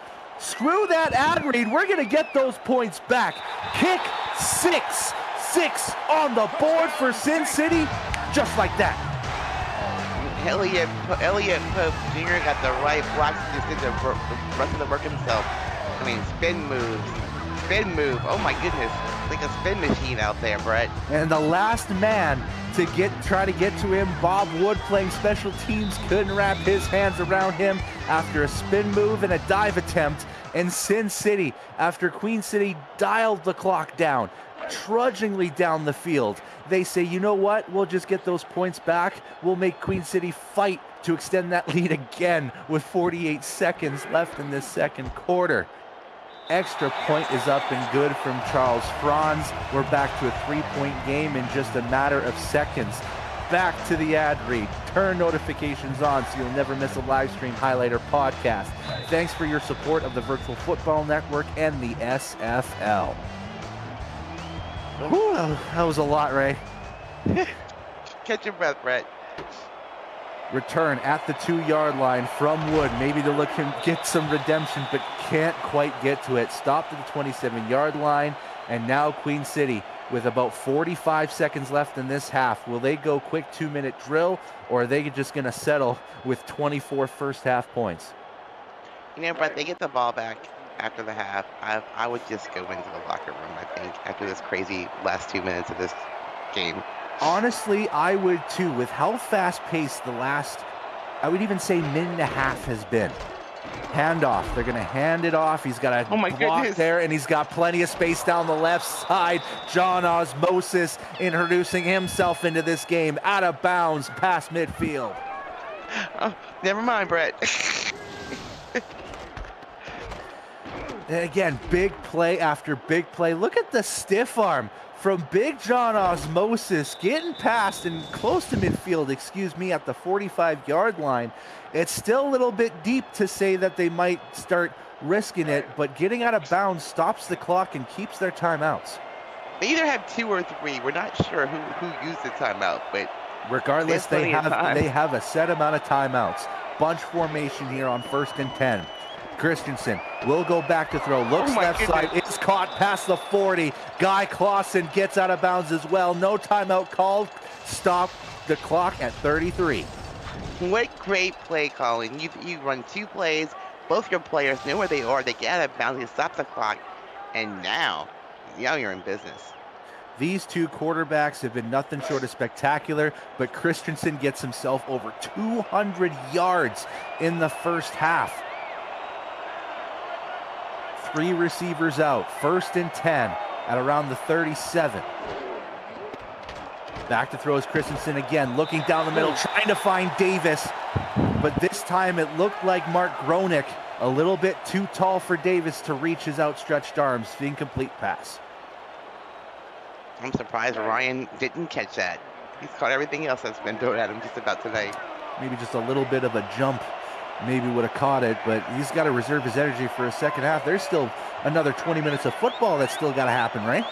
that ad read. We're going to get those points back. Kick 6 on the board for Sin City, just like that. Elliot Pope Jr. got the right blocks, just did the rest of the work himself. I mean, spin move. Oh my goodness, like a spin machine out there, Brett. And the last man to try to get to him. Bob Wood playing special teams couldn't wrap his hands around him after a spin move and a dive attempt. And Sin City, after Queen City dialed the clock down, trudgingly down the field, they say, you know what, we'll just get those points back. We'll make Queen City fight to extend that lead again with 48 seconds left in this second quarter. Extra point is up and good from Charles Franz. We're back to a 3-point game in just a matter of seconds. Back to the ad read. Turn notifications on so you'll never miss a live stream, highlight, or podcast. Thanks for your support of the Virtual Football Network and the SFL. Whew, that was a lot, Ray. Catch your breath, Brett. Return at the 2-yard line from Wood. Maybe to look him get some redemption, but can't quite get to it. Stopped at the 27-yard line, and now Queen City with about 45 seconds left in this half. Will they go quick 2-minute drill, or are they just going to settle with 24 first-half points? You know, Brett, they get the ball back after the half. I would just go into the locker room, I think, after this crazy last 2 minutes of this game. Honestly, I would too, with how fast-paced the last, I would even say, minute and a half has been. Handoff. They're going to hand it off. He's got a block there, and he's got plenty of space down the left side. John Osmosis introducing himself into this game. Out of bounds, past midfield. Oh, never mind, Brett. And again, big play after big play. Look at the stiff arm from Big John Osmosis getting past and close to midfield, at the 45-yard line. It's still a little bit deep to say that they might start risking it, but getting out of bounds stops the clock and keeps their timeouts. They either have 2 or 3. We're not sure who used the timeout, but regardless, they have a set amount of timeouts. Bunch formation here on 1st and 10. Christensen will go back to throw, looks left side, it's caught past the 40. Guy Clausen gets out of bounds as well. No timeout called. Stop the clock at 33. What great play calling. You run 2 plays, both your players know where they are, they get out of bounds, they stop the clock, and now you're in business. These 2 quarterbacks have been nothing short of spectacular, but Christensen gets himself over 200 yards in the first half. 3 receivers out, 1st and 10 at around the 37. Back to throws Christensen again, looking down the middle, trying to find Davis, but this time it looked like Mark Gronick, a little bit too tall for Davis to reach his outstretched arms. Incomplete pass. I'm surprised Ryan didn't catch that. He's caught everything else that's been thrown at him just about tonight. Maybe just a little bit of a jump. Maybe would have caught it, but he's got to reserve his energy for a second half. There's still another 20 minutes of football that's still got to happen, right?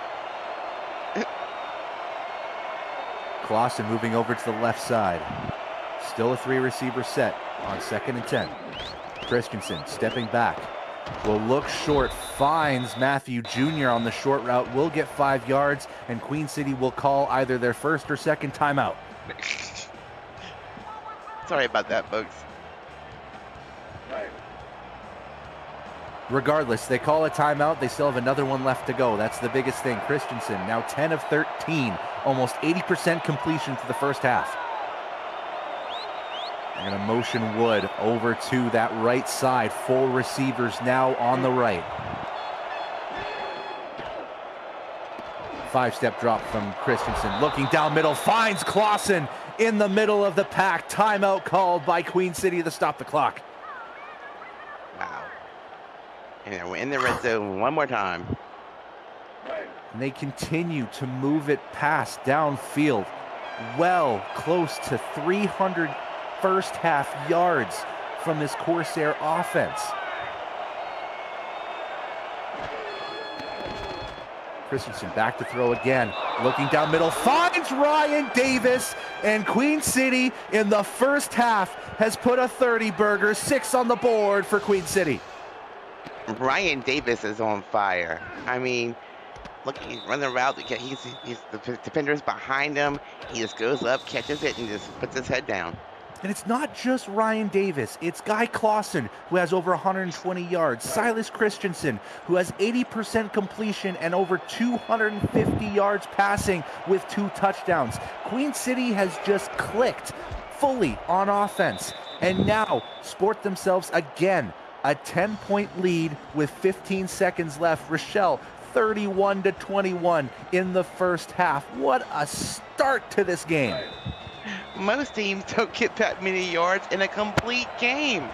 Clausen moving over to the left side. Still a 3-receiver set on 2nd and 10. Christensen stepping back. Will look short, finds Matthew Jr. on the short route, will get 5 yards, and Queen City will call either their 1st or 2nd timeout. Sorry about that, folks. Regardless, they call a timeout. They still have another one left to go. That's the biggest thing. Christensen now 10 of 13, almost 80% completion for the first half. They're going to motion Wood over to that right side. 4 receivers now on the right. 5-step drop from Christensen. Looking down middle, finds Clausen in the middle of the pack. Timeout called by Queen City to stop the clock. Wow. And we're in the red zone one more time. And they continue to move it past downfield. Well close to 300 first half yards from this Corsair offense. Christensen back to throw again. Looking down middle, finds Ryan Davis, and Queen City in the first half has put a 30-burger, 6 on the board for Queen City. Ryan Davis is on fire. I mean, look, he's running the route. The defender's behind him. He just goes up, catches it, and just puts his head down. And it's not just Ryan Davis. It's Guy Clausen, who has over 120 yards. Silas Christensen, who has 80% completion and over 250 yards passing with 2 touchdowns. Queen City has just clicked fully on offense and now sport themselves again a 10-point lead with 15 seconds left. Rochelle, 31-21 in the first half. What a start to this game. Most teams don't get that many yards in a complete game.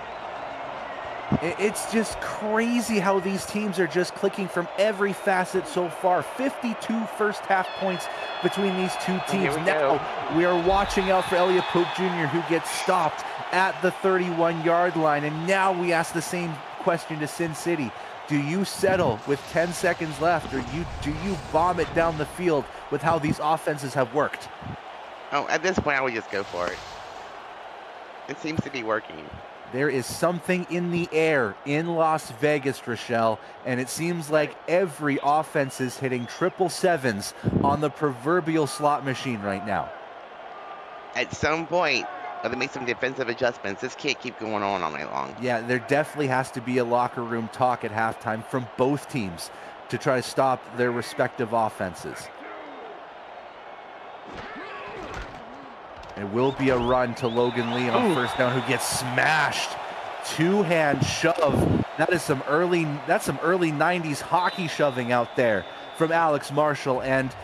It's just crazy how these teams are just clicking from every facet so far. 52 first half points between these two teams. Now we are watching out for Elliot Pope Jr., who gets stopped at the 31-yard line. And now we ask the same question to Sin City. Do you settle with 10 seconds left, or do you bomb it down the field with how these offenses have worked? Oh, at this point, I would just go for it. It seems to be working. There is something in the air in Las Vegas, Rochelle, and it seems like every offense is hitting 777s on the proverbial slot machine right now. At some point, they make some defensive adjustments. This can't keep going on all night long. Yeah, there definitely has to be a locker room talk at halftime from both teams to try to stop their respective offenses. It will be a run to Logan Lee on first down, who gets smashed. Two-hand shove. That's some early 90s hockey shoving out there from Alex Marshall. And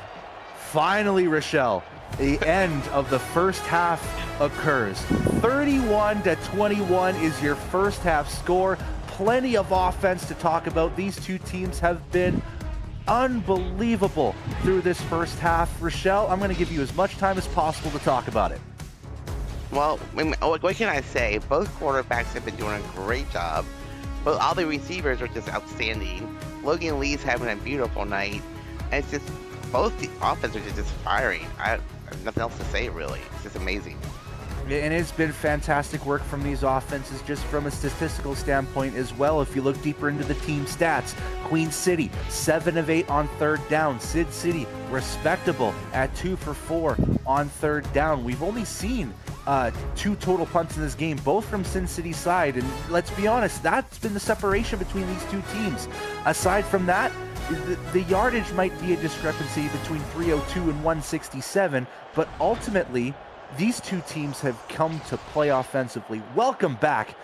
finally, Rochelle, the end of the first half occurs. 31-21 is your first half score. Plenty of offense to talk about. These two teams have been unbelievable through this first half. Rochelle, I'm going to give you as much time as possible to talk about it. Well, what can I say? Both quarterbacks have been doing a great job. But all the receivers are just outstanding. Logan Lee's having a beautiful night. And it's just, both the offenses are just firing. I have nothing else to say, really. It's just amazing. And it's been fantastic work from these offenses just from a statistical standpoint as well. If you look deeper into the team stats, Queen City, 7 of 8 on third down. Sid City, respectable at 2 for 4 on third down. We've only seen 2 total punts in this game, both from Sin City's side. And let's be honest, that's been the separation between these two teams. Aside from that, the yardage might be a discrepancy between 302 and 167, but ultimately, these two teams have come to play offensively. Welcome back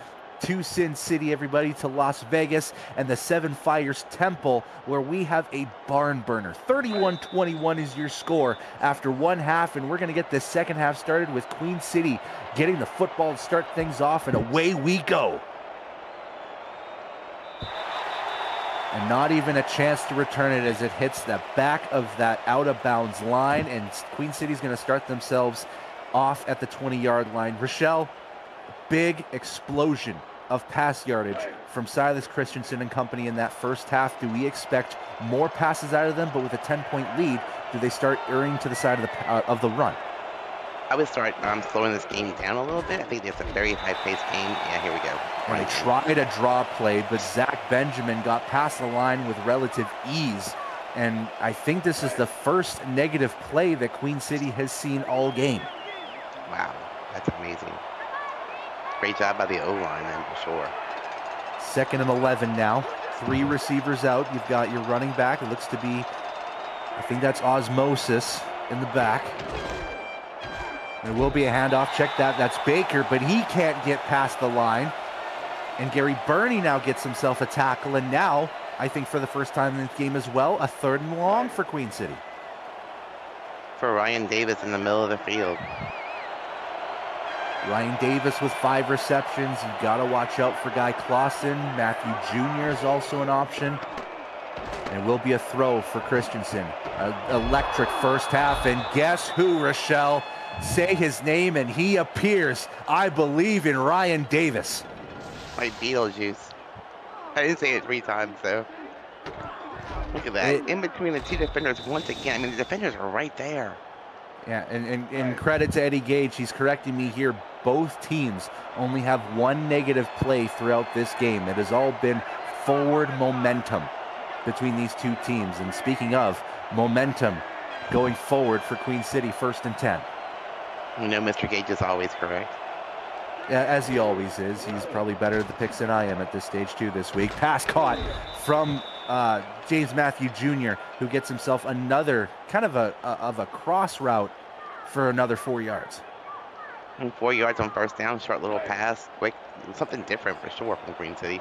to Sin City, everybody, to Las Vegas and the Seven Fires Temple, where we have a barn burner. 31-21 is your score after one half, and we're going to get this second half started with Queen City getting the football to start things off, and away we go. And not even a chance to return it as it hits the back of that out-of-bounds line, and Queen City's going to start themselves off at the 20-yard line. Rochelle, big explosion of pass yardage from Silas Christensen and company in that first half. Do we expect more passes out of them, but with a 10-point lead, do they start erring to the side of the run? I would start slowing this game down a little bit. I think it's a very high-paced game. Yeah, here we go. And they tried a draw play, but Zach Benjamin got past the line with relative ease. And I think this is the first negative play that Queen City has seen all game. Wow, that's amazing. Great job by the O-line then, for sure. 2nd and 11 now. 3 receivers out. You've got your running back. It looks to be, I think that's Osmosis in the back. There will be a handoff. Check that. That's Baker, but he can't get past the line. And Gary Burney now gets himself a tackle. And now, I think for the first time in this game as well, a 3rd and long for Queen City. For Ryan Davis in the middle of the field. Ryan Davis with 5 receptions. You got to watch out for Guy Clausen. Matthew Jr. is also an option. And it will be a throw for Christensen. Electric first half. And guess who, Rochelle? Say his name and he appears. I believe in Ryan Davis. Like Beetlejuice. I didn't say it 3 times, though. Look at that. In between the 2 defenders once again. I mean, the defenders are right there. Yeah, and credit to Eddie Gage. He's correcting me here. Both teams only have 1 negative play throughout this game. It has all been forward momentum between these two teams. And speaking of momentum going forward for Queen City, 1st and 10. You know, Mr. Gage is always correct. As he always is. He's probably better at the picks than I am at this stage too this week. Pass caught from James Matthew Jr., who gets himself another kind of a cross route for another 4 yards. And 4 yards on first down, short little pass, quick, something different for sure from Queen City.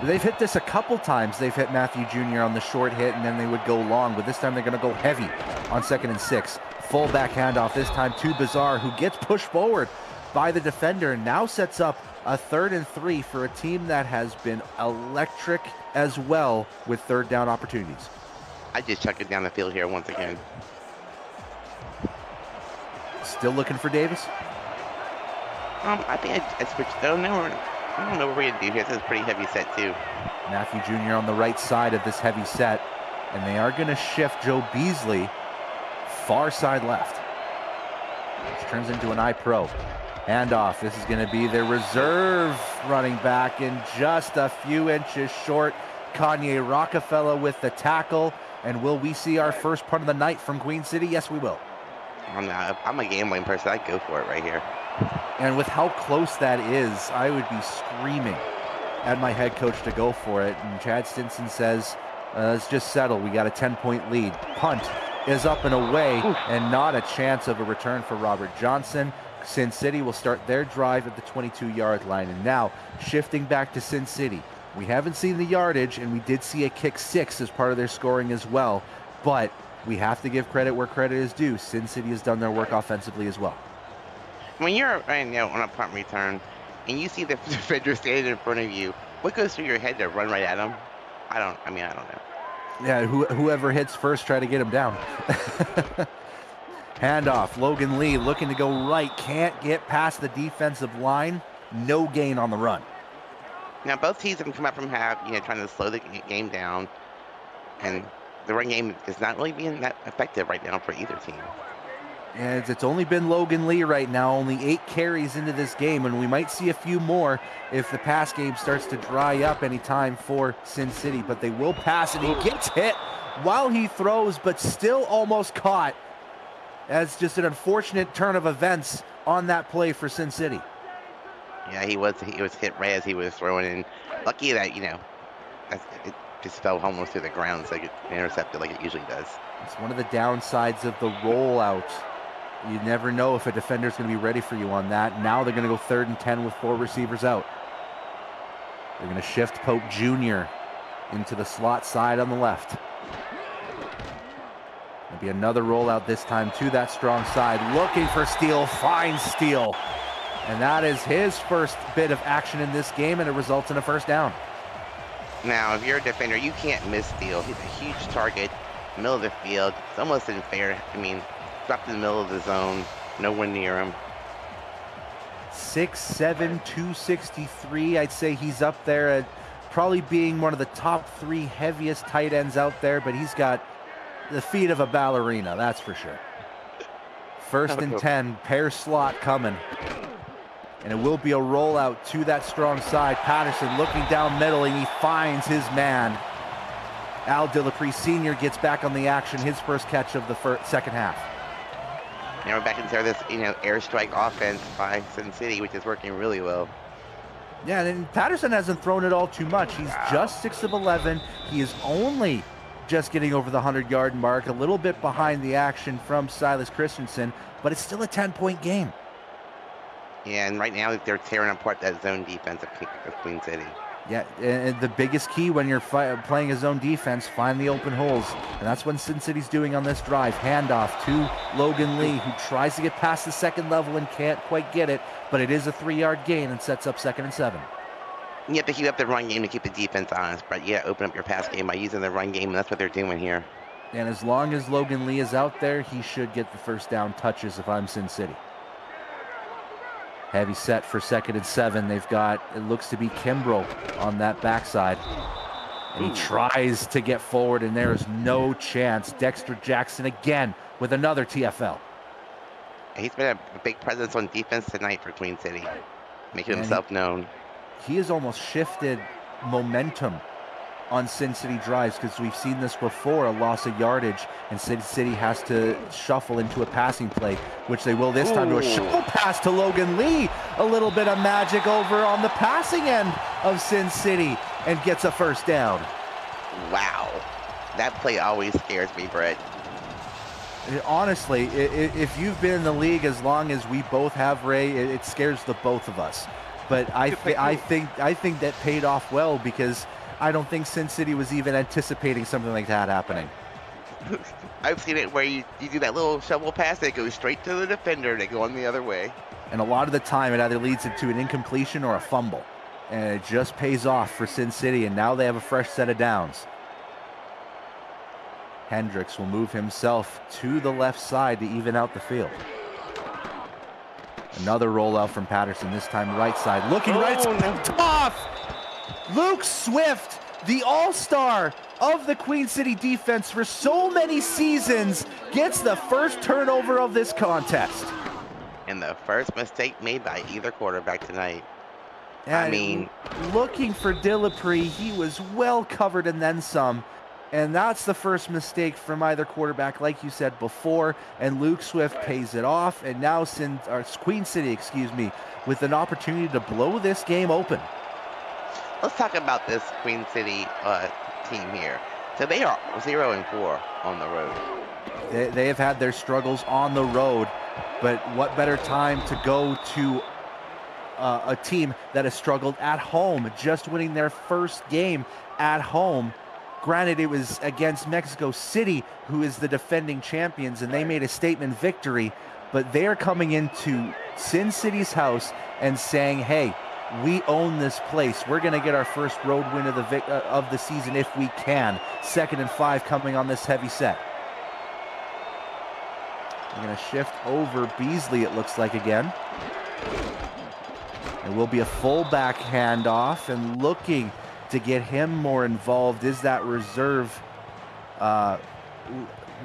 They've hit this a couple times. They've hit Matthew Jr. on the short hit, and then they would go long. But this time they're going to go heavy on 2nd and 6. Fullback handoff this time to Bizarre, who gets pushed forward by the defender and now sets up a 3rd and 3 for a team that has been electric as well with third down opportunities. I just chuck it down the field here once again. Still looking for Davis? I think I switched. Oh, no, I don't know what we're going to do here. This is a pretty heavy set, too. Matthew Jr. on the right side of this heavy set, and they are going to shift Joe Beasley far side left. This turns into an I-Pro. Handoff. This is going to be their reserve running back in just a few inches short. Kanye Rockefeller with the tackle. And will we see our first punt of the night from Queen City? Yes, we will. I'm a gambling person. I'd go for it right here. And with how close that is, I would be screaming at my head coach to go for it. And Chad Stinson says, let's just settle. We got a 10-point lead. Punt is up and away, and not a chance of a return for Robert Johnson. Sin City will start their drive at the 22-yard line. And now, shifting back to Sin City. We haven't seen the yardage, and we did see a kick 6 as part of their scoring as well. But we have to give credit where credit is due. Sin City has done their work offensively as well. When you're on a punt return and you see the defender standing in front of you, what goes through your head to run right at him? I don't know. Yeah, whoever hits first, try to get him down. Handoff. Logan Lee looking to go right. Can't get past the defensive line. No gain on the run. Now, both teams have come up from half, trying to slow the game down. And the run game is not really being that effective right now for either team. And it's only been Logan Lee right now, only 8 carries into this game, and we might see a few more if the pass game starts to dry up anytime for Sin City. But they will pass, and he gets hit while he throws, but still almost caught. That's just an unfortunate turn of events on that play for Sin City. Yeah, he was hit right as he was throwing in. Lucky that, it just fell almost to the ground so it could intercept it like it usually does. It's one of the downsides of the rollout. You never know if a defender's going to be ready for you on that. Now they're going to go 3rd and 10 with 4 receivers out. They're going to shift Pope Jr. into the slot side on the left. There'll be another rollout this time to that strong side. Looking for Steele, finds Steele. And that is his first bit of action in this game, and it results in a first down. Now, if you're a defender, you can't miss Steele. He's a huge target, middle of the field. It's almost unfair. Dropped in the middle of the zone, no one near him. 6'7", 263. I'd say he's up there at probably being one of the top 3 heaviest tight ends out there, but he's got the feet of a ballerina, that's for sure. 1st and 10, pair slot coming. And it will be a rollout to that strong side. Patterson looking down middle, and he finds his man. Al Dillapre Sr. gets back on the action, his first catch of the second half. Now we're back into this, airstrike offense by Sin City, which is working really well. Yeah, and Patterson hasn't thrown it all too much. He's just 6 of 11. He is only just getting over the 100-yard mark, a little bit behind the action from Silas Christensen, but it's still a 10-point game. Yeah, and right now they're tearing apart that zone defense of Queen City. Yeah, and the biggest key when you're playing a zone defense, find the open holes. And that's what Sin City's doing on this drive. Handoff to Logan Lee, who tries to get past the second level and can't quite get it. But it is a 3-yard gain and sets up 2nd and 7. You have to keep up the run game to keep the defense honest. But yeah, open up your pass game by using the run game. And that's what they're doing here. And as long as Logan Lee is out there, he should get the first down touches if I'm Sin City. Heavy set for 2nd and 7. They've got, it looks to be Kimbrough on that backside. And he tries to get forward, and there is no chance. Dexter Jackson again with another TFL. He's been a big presence on defense tonight for Queen City, making himself known. He has almost shifted momentum on Sin City drives, because we've seen this before, a loss of yardage, and Sin City has to shuffle into a passing play, which they will this time to a shovel pass to Logan Lee. A little bit of magic over on the passing end of Sin City, and gets a first down. Wow. That play always scares me, Brett. Honestly, if you've been in the league as long as we both have, Ray, it scares the both of us. But I think that paid off well, because I don't think Sin City was even anticipating something like that happening. I've seen it where you do that little shovel pass that goes straight to the defender, they go on the other way. And a lot of the time it either leads into an incompletion or a fumble. And it just pays off for Sin City, and now they have a fresh set of downs. Hendricks will move himself to the left side to even out the field. Another rollout from Patterson, this time right side. Looking right, off! Luke Swift, the all-star of the Queen City defense for so many seasons, gets the first turnover of this contest. And the first mistake made by either quarterback tonight. And I mean, looking for Dillapre, he was well covered and then some. And that's the first mistake from either quarterback, like you said before. And Luke Swift pays it off. And now Queen City, with an opportunity to blow this game open. Let's talk about this Queen City team here. So they are 0-4 on the road. They have had their struggles on the road. But what better time to go to a team that has struggled at home, just winning their first game at home. Granted, it was against Mexico City, who is the defending champions, and they made a statement victory, but they're coming into Sin City's house and saying, hey, we own this place. We're going to get our first road win of the season if we can. 2nd and 5 coming on this heavy set. They're going to shift over Beasley, it looks like, again. It will be a fullback handoff, and looking to get him more involved is that reserve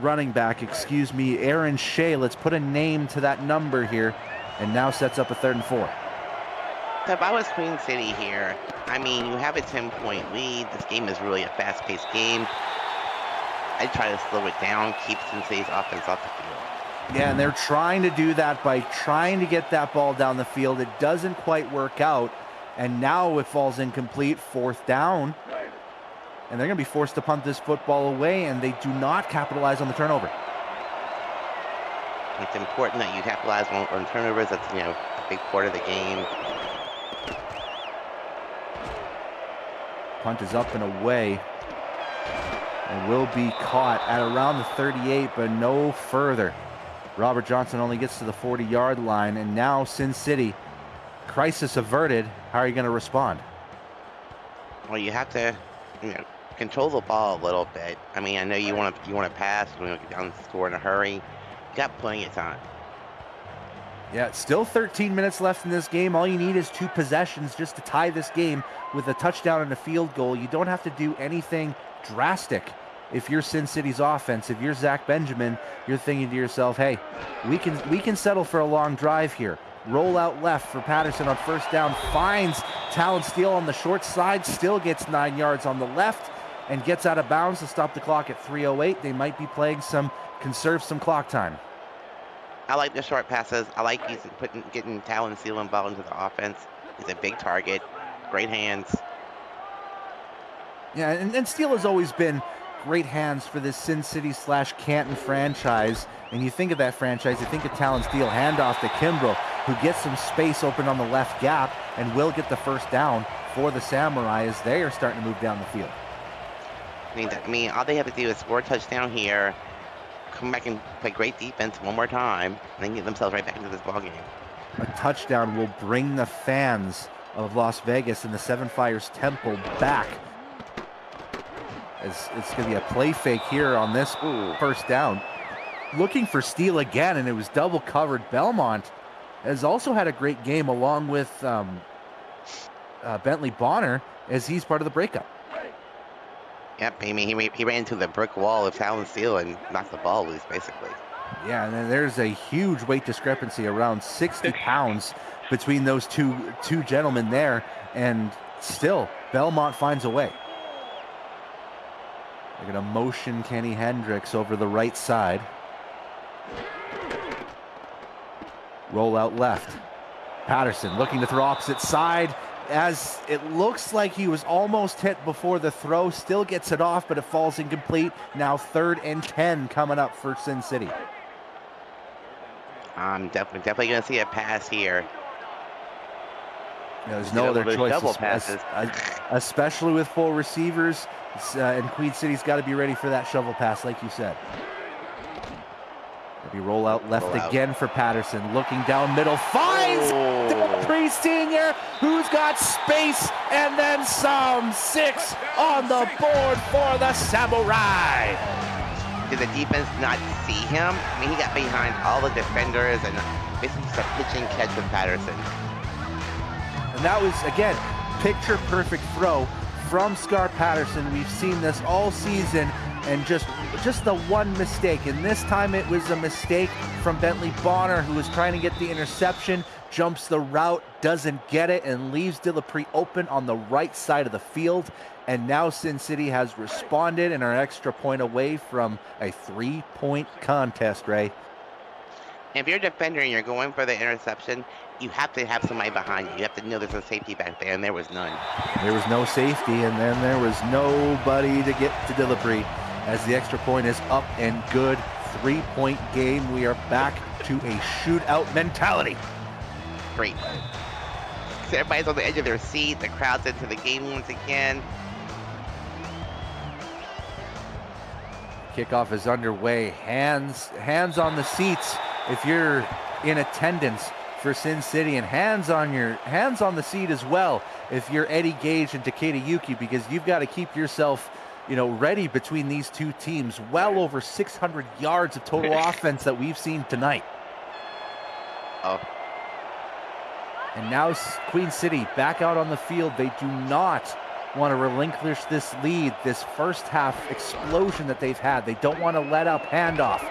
running back, Aaron Shea. Let's put a name to that number here, and now sets up a 3rd and 4. So if I was Queen City here, I mean, you have a 10-point lead. This game is really a fast-paced game. I'd try to slow it down, keep Sin City's offense off the field. Yeah, and they're trying to do that by trying to get that ball down the field. It doesn't quite work out. And now it falls incomplete, 4th down. And they're going to be forced to punt this football away, and they do not capitalize on the turnover. It's important that you capitalize on turnovers. That's, a big part of the game. Punt is up and away. And will be caught at around the 38, but no further. Robert Johnson only gets to the 40-yard line, and now Sin City, crisis averted. How are you going to respond? Well, you have to, control the ball a little bit. I mean, I know you want to pass, you want to get down the score in a hurry. You got plenty of time. Yeah, still 13 minutes left in this game. All you need is 2 possessions just to tie this game with a touchdown and a field goal. You don't have to do anything drastic. If you're Sin City's offense, if you're Zach Benjamin, you're thinking to yourself, hey, we can settle for a long drive here. Roll out left for Patterson on 1st down, finds Talon Steele on the short side, still gets 9 yards on the left, and gets out of bounds to stop the clock at 3:08. They might be playing conserve some clock time. I like the short passes. I like getting Talon Steele involved into the offense. He's a big target, great hands. Yeah, and Steele has always been great hands for this Sin City / Canton franchise. And you think of that franchise, you think of Talon Steele, handoff to Kimbrough, who gets some space open on the left gap and will get the 1st down for the Samurai as they are starting to move down the field. I mean, all they have to do is score a touchdown here, come back and play great defense one more time, and then get themselves right back into this ballgame. A touchdown will bring the fans of Las Vegas and the Seven Fires Temple back. It's going to be a play fake here on this 1st down. Looking for Steele again, and it was double covered. Belmont has also had a great game along with Bentley Bonner as he's part of the breakup. Yep, I mean, he ran into the brick wall of Talon Steele and knocked the ball loose, basically. Yeah, and then there's a huge weight discrepancy, around 60 pounds between those two gentlemen there, and still Belmont finds a way. They're going to motion Kenny Hendricks over the right side. Roll out left. Patterson looking to throw opposite side, as it looks like he was almost hit before the throw. Still gets it off, but it falls incomplete. Now 3rd and 10 coming up for Sin City. I'm definitely going to see a pass here. There's no other choice, double passes. especially with 4 receivers. And Queen City's got to be ready for that shovel pass, like you said. Maybe roll out left again for Patterson. Looking down middle, finds Dupree Sr., who's got space and then some. 6 on the board for the Samurai. Did the defense not see him? I mean, he got behind all the defenders and basically just a pitch and catch with Patterson. And that was, again, picture perfect throw from Scar Patterson. We've seen this all season, and just the one mistake. And this time it was a mistake from Bentley Bonner, who was trying to get the interception, jumps the route, doesn't get it, and leaves Dupree open on the right side of the field. And now Sin City has responded and are an extra point away from a 3-point contest, Ray. If you're a defender and you're going for the interception, you have to have somebody behind you. You have to know there's a safety back there, and there was none. There was no safety, and then there was nobody to get to Dupree, as the extra point is up and good. 3-point game. We are back to a shootout mentality. Great. So everybody's on the edge of their seat. The crowd's into the game once again. Kickoff is underway. Hands on the seats if you're in attendance for Sin City, and hands on the seat as well if you're Eddie Gage and Takeda Yuki, because you've got to keep yourself, ready between these two teams. Well over 600 yards of total offense that we've seen tonight. Oh. And now Queen City back out on the field. They do not want to relinquish this lead, this first half explosion that they've had. They don't want to let up. Handoff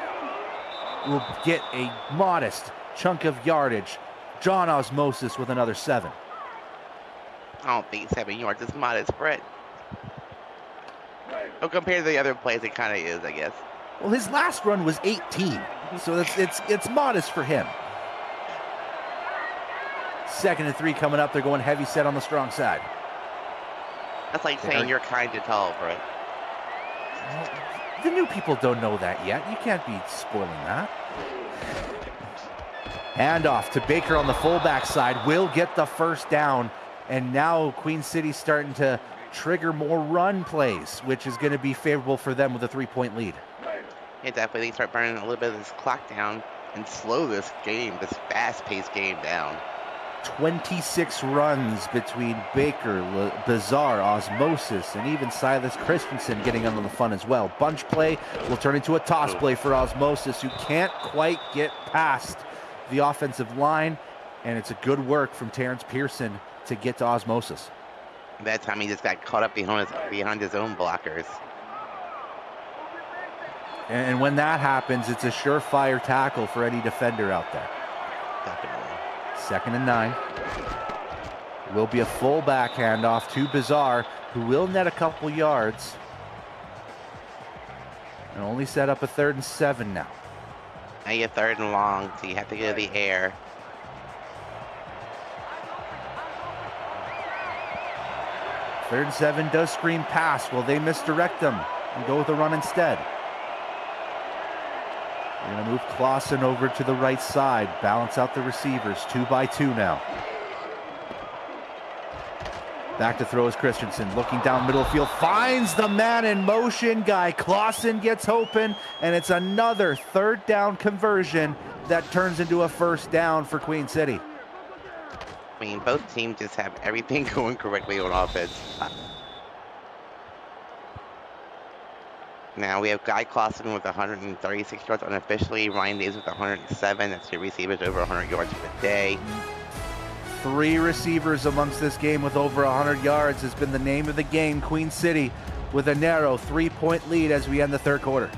will get a modest chunk of yardage. John Osmosis with another 7. I don't think 7 yards is modest, Brett. Well, compared to the other plays, it kind of is, I guess. Well, his last run was 18, so it's modest for him. 2nd and 3 coming up. They're going heavy set on the strong side. That's like saying you're kind to tall, Brett. The new people don't know that yet. You can't be spoiling that. Handoff to Baker on the fullback side. Will get the first down. And now Queen City's starting to trigger more run plays, which is going to be favorable for them with a 3-point lead. Yeah, definitely. They start burning a little bit of this clock down and slow this game, this fast-paced game down. 26 runs between Baker, Bizarre, Osmosis, and even Silas Christensen getting on the fun as well. Bunch play will turn into a toss play for Osmosis, who can't quite get past the offensive line, and it's a good work from Terrence Pearson to get to Osmosis. That time he just got caught up behind his own blockers. And when that happens, it's a surefire tackle for any defender out there. Definitely. 2nd and 9. Will be a fullback handoff to Bizarre, who will net a couple yards. And only set up a 3rd and 7 now. Now you're 3rd and long, so you have to go to the air. Third and 7 does scream pass. Will they misdirect them and go with a run instead? They're going to move Clausen over to the right side, balance out the receivers, 2 by 2 now. Back to throw is Christensen, looking down middle field, finds the man in motion guy. Clausen gets open, and it's another 3rd down conversion that turns into a 1st down for Queen City. I mean, both teams just have everything going correctly on offense. Now we have Guy Clausen with 136 yards unofficially. Ryan Davis with 107. That's 2 receivers over 100 yards for the day. 3 receivers amongst this game with over 100 yards has been the name of the game. Queen City with a narrow 3-point lead as we end the 3rd quarter.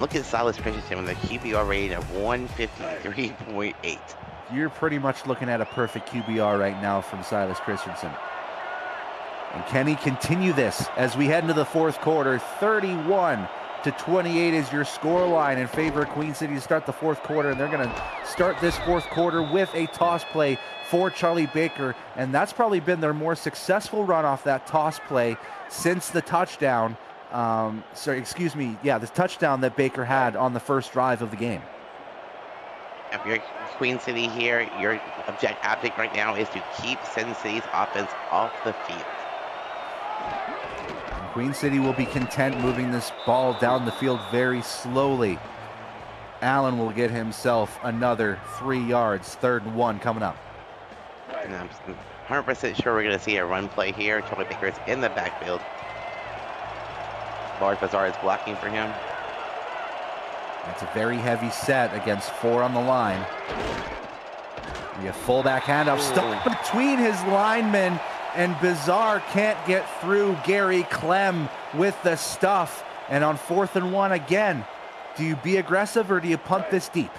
Look at Silas Christensen with a QBR rating of 153.8. You're pretty much looking at a perfect QBR right now from Silas Christensen. And can he continue this as we head into the fourth quarter? 31-28 is your score line in favor of Queen City to start the fourth quarter. And they're going to start this fourth quarter with a toss play for Charlie Baker. And that's probably been their more successful run off that toss play since the touchdown. The touchdown that Baker had on the first drive of the game. If you're Queen City here, your object right now is to keep Sin City's offense off the field. Queen City will be content moving this ball down the field very slowly. Allen will get himself another 3 yards. 3rd and 1 coming up. And I'm 100% sure we're going to see a run play here. Charlie Baker is in the backfield. Lars Bazaar is blocking for him. It's a very heavy set against 4 on the line. We have fullback handoff stuck between his linemen, and Bazaar can't get through. Gary Clem with the stuff. And on 4th and 1 again, do you be aggressive or do you punt this deep?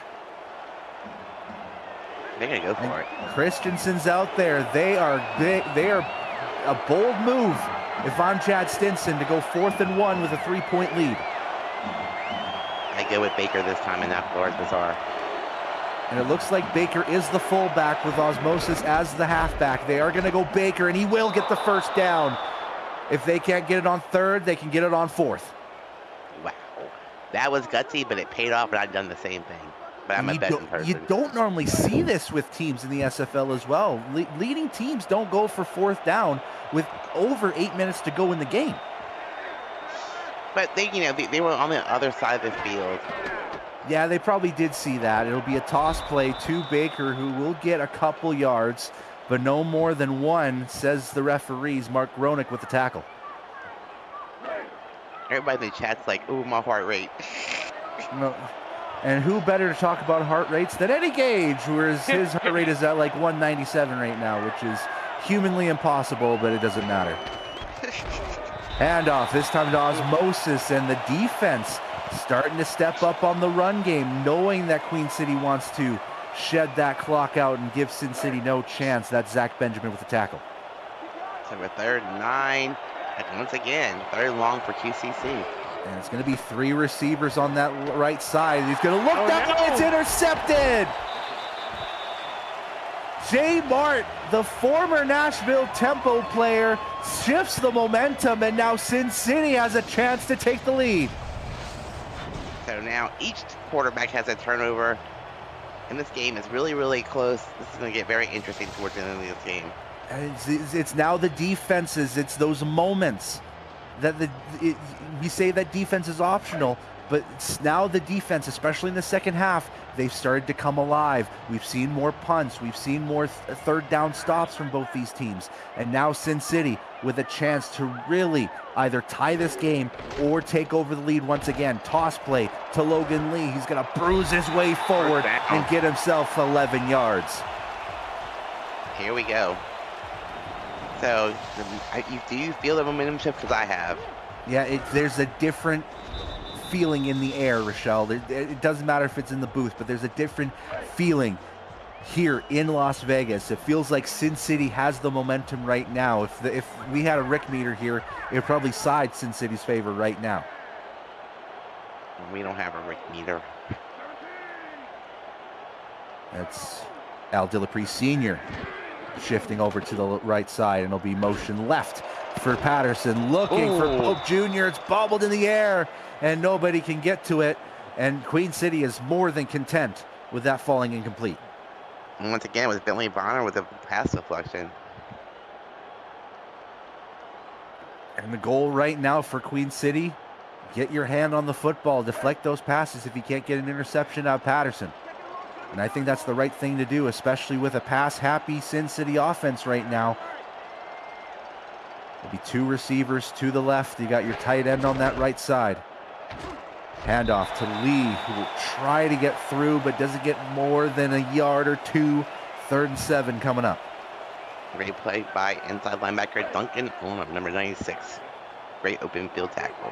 They're going to go for it. Christensen's out there. They are big. They are a bold move if I'm Chad Stinson to go 4th and 1 with a 3-point lead. I go with Baker this time and not Lars Bazaar. And it looks like Baker is the fullback with Osmosis as the halfback. They are going to go Baker, and he will get the first down. If they can't get it on 3rd, they can get it on 4th. Wow. That was gutsy, but it paid off, and I've done the same thing. But I'm a betting person. You don't normally see this with teams in the SFL as well. Leading teams don't go for 4th down with over 8 minutes to go in the game. But they were on the other side of the field. Yeah, they probably did see that. It'll be a toss play to Baker, who will get a couple yards, but no more than 1, says the referees. Mark Gronick with the tackle. Everybody in the chat's like, ooh, my heart rate. No. And who better to talk about heart rates than Eddie Gage, whereas his heart rate is at like 197 right now, which is humanly impossible, but it doesn't matter. Handoff, this time to Osmosis, and the defense starting to step up on the run game, knowing that Queen City wants to shed that clock out and give Sin City no chance. That's Zach Benjamin with the tackle. So we're 3rd and 9, and once again, 3rd long for QCC. And it's going to be 3 receivers on that right side. He's going to look that way. It's intercepted. Jay Mart, the former Nashville Tempo player, shifts the momentum, and now Sin City has a chance to take the lead. So now each quarterback has a turnover, and this game is really, really close. This is going to get very interesting towards the end of this game. It's now the defenses. It's those moments that we say that defense is optional, but it's now the defense, especially in the second half, they've started to come alive. We've seen more punts. We've seen more 3rd down stops from both these teams. And now Sin City with a chance to really either tie this game or take over the lead once again. Toss play to Logan Lee. He's going to bruise his way forward and get himself 11 yards. Here we go. So, do you feel the momentum shift? Because I have. Yeah, there's a different feeling in the air, Rochelle. It doesn't matter if it's in the booth, but there's a different feeling here in Las Vegas. It feels like Sin City has the momentum right now. If we had a Rick meter here, it would probably side Sin City's favor right now. We don't have a Rick meter. That's Al Dillapre Sr. shifting over to the right side, and it'll be motion left for Patterson, looking for Pope Jr. It's bobbled in the air, and nobody can get to it, and Queen City is more than content with that falling incomplete. And once again, it was Bentley Bonner with a pass deflection. And the goal right now for Queen City, get your hand on the football, deflect those passes if you can't get an interception out of Patterson. And I think that's the right thing to do, especially with a pass-happy Sin City offense right now. There'll be 2 receivers to the left. You got your tight end on that right side. Handoff to Lee, who will try to get through, but doesn't get more than a yard or 2. 3rd and 7 coming up. Great play by inside linebacker Duncan Onum, number 96. Great open field tackle.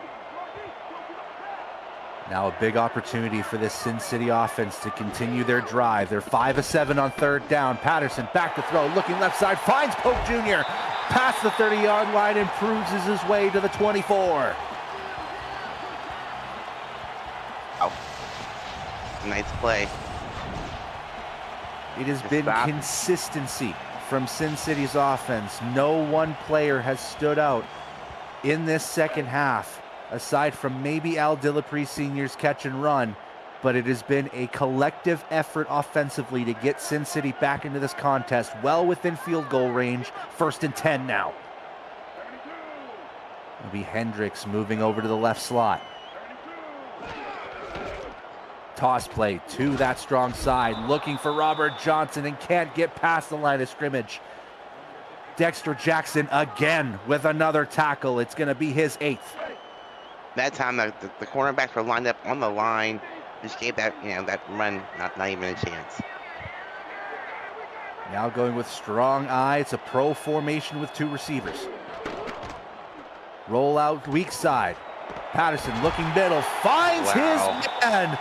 Now a big opportunity for this Sin City offense to continue their drive. They're 5 of 7 on third down. Patterson back to throw, looking left side, finds Pope Jr. Past the 30-yard line and cruises his way to the 24. Oh, nice play. It has been consistency from Sin City's offense. No one player has stood out in this second half, aside from maybe Al Dillapre Sr.'s catch and run, but it has been a collective effort offensively to get Sin City back into this contest, well within field goal range. 1st and 10 now. It'll be Hendricks moving over to the left slot. Toss play to that strong side, looking for Robert Johnson and can't get past the line of scrimmage. Dexter Jackson again with another tackle. It's going to be his 8th. That time the cornerbacks were lined up on the line. Just gave that, that run not even a chance. Now going with strong eye. It's a pro formation with 2 receivers. Roll out weak side. Patterson looking middle, finds his man.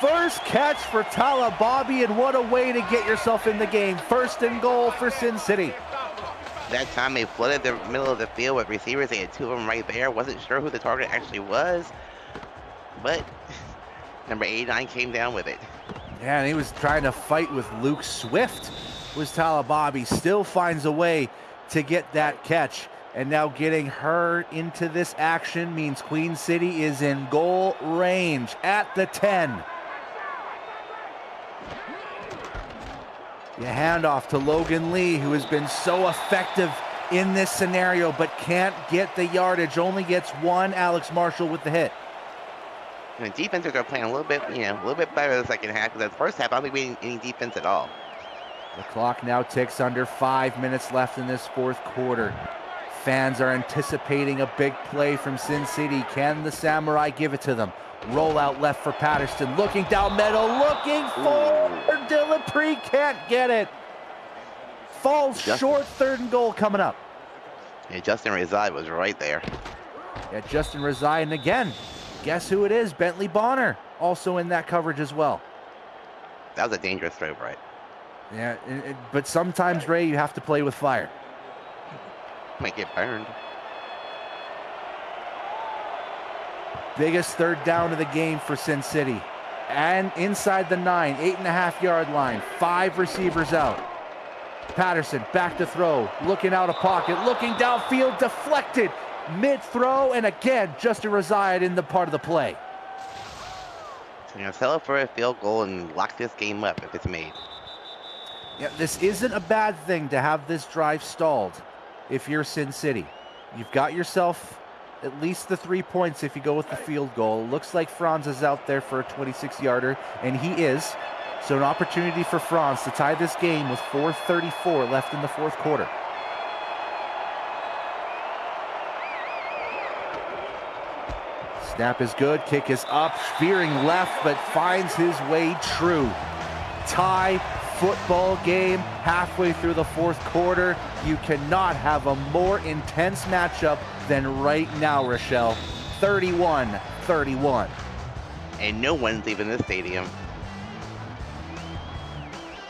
First catch for Talababi, and what a way to get yourself in the game. 1st and goal for Sin City. That time they flooded the middle of the field with receivers. They had 2 of them right there. Wasn't sure who the target actually was, but number 89 came down with it. Yeah, and he was trying to fight with Luke Swift. Was Talababi, still finds a way to get that catch. And now getting her into this action means Queen City is in goal range at the 10. You hand off to Logan Lee, who has been so effective in this scenario, but can't get the yardage. Only gets 1. Alex Marshall with the hit. And the defenses are playing a little bit, a little bit better the second half. Because the first half, I don't think we had any defense at all. The clock now ticks under 5 minutes left in this 4th quarter. Fans are anticipating a big play from Sin City. Can the Samurai give it to them? Roll out left for Patterson, looking down middle, looking for Dillapre, can't get it. Falls short, 3rd and goal coming up. Yeah, Justin Rezai was right there. Yeah, Justin Rezai, and again, guess who it is? Bentley Bonner, also in that coverage as well. That was a dangerous throw, right? Yeah, but sometimes, Ray, you have to play with fire. Might get burned. Biggest 3rd down of the game for Sin City. And inside the 9, 8.5-yard line. 5 receivers out. Patterson back to throw. Looking out of pocket. Looking downfield. Deflected. Mid-throw. And again, Justin Rezai in the part of the play. So, settle for a field goal and lock this game up if it's made. Yeah, this isn't a bad thing to have this drive stalled if you're Sin City. You've got yourself at least the 3 points if you go with the field goal. Looks like Franz is out there for a 26-yarder, and he is. So an opportunity for Franz to tie this game with 4:34 left in the 4th quarter. Snap is good, kick is up, veering left, but finds his way true. Tie football game halfway through the 4th quarter. You cannot have a more intense matchup than right now, Rochelle. 31-31. And no one's leaving the stadium.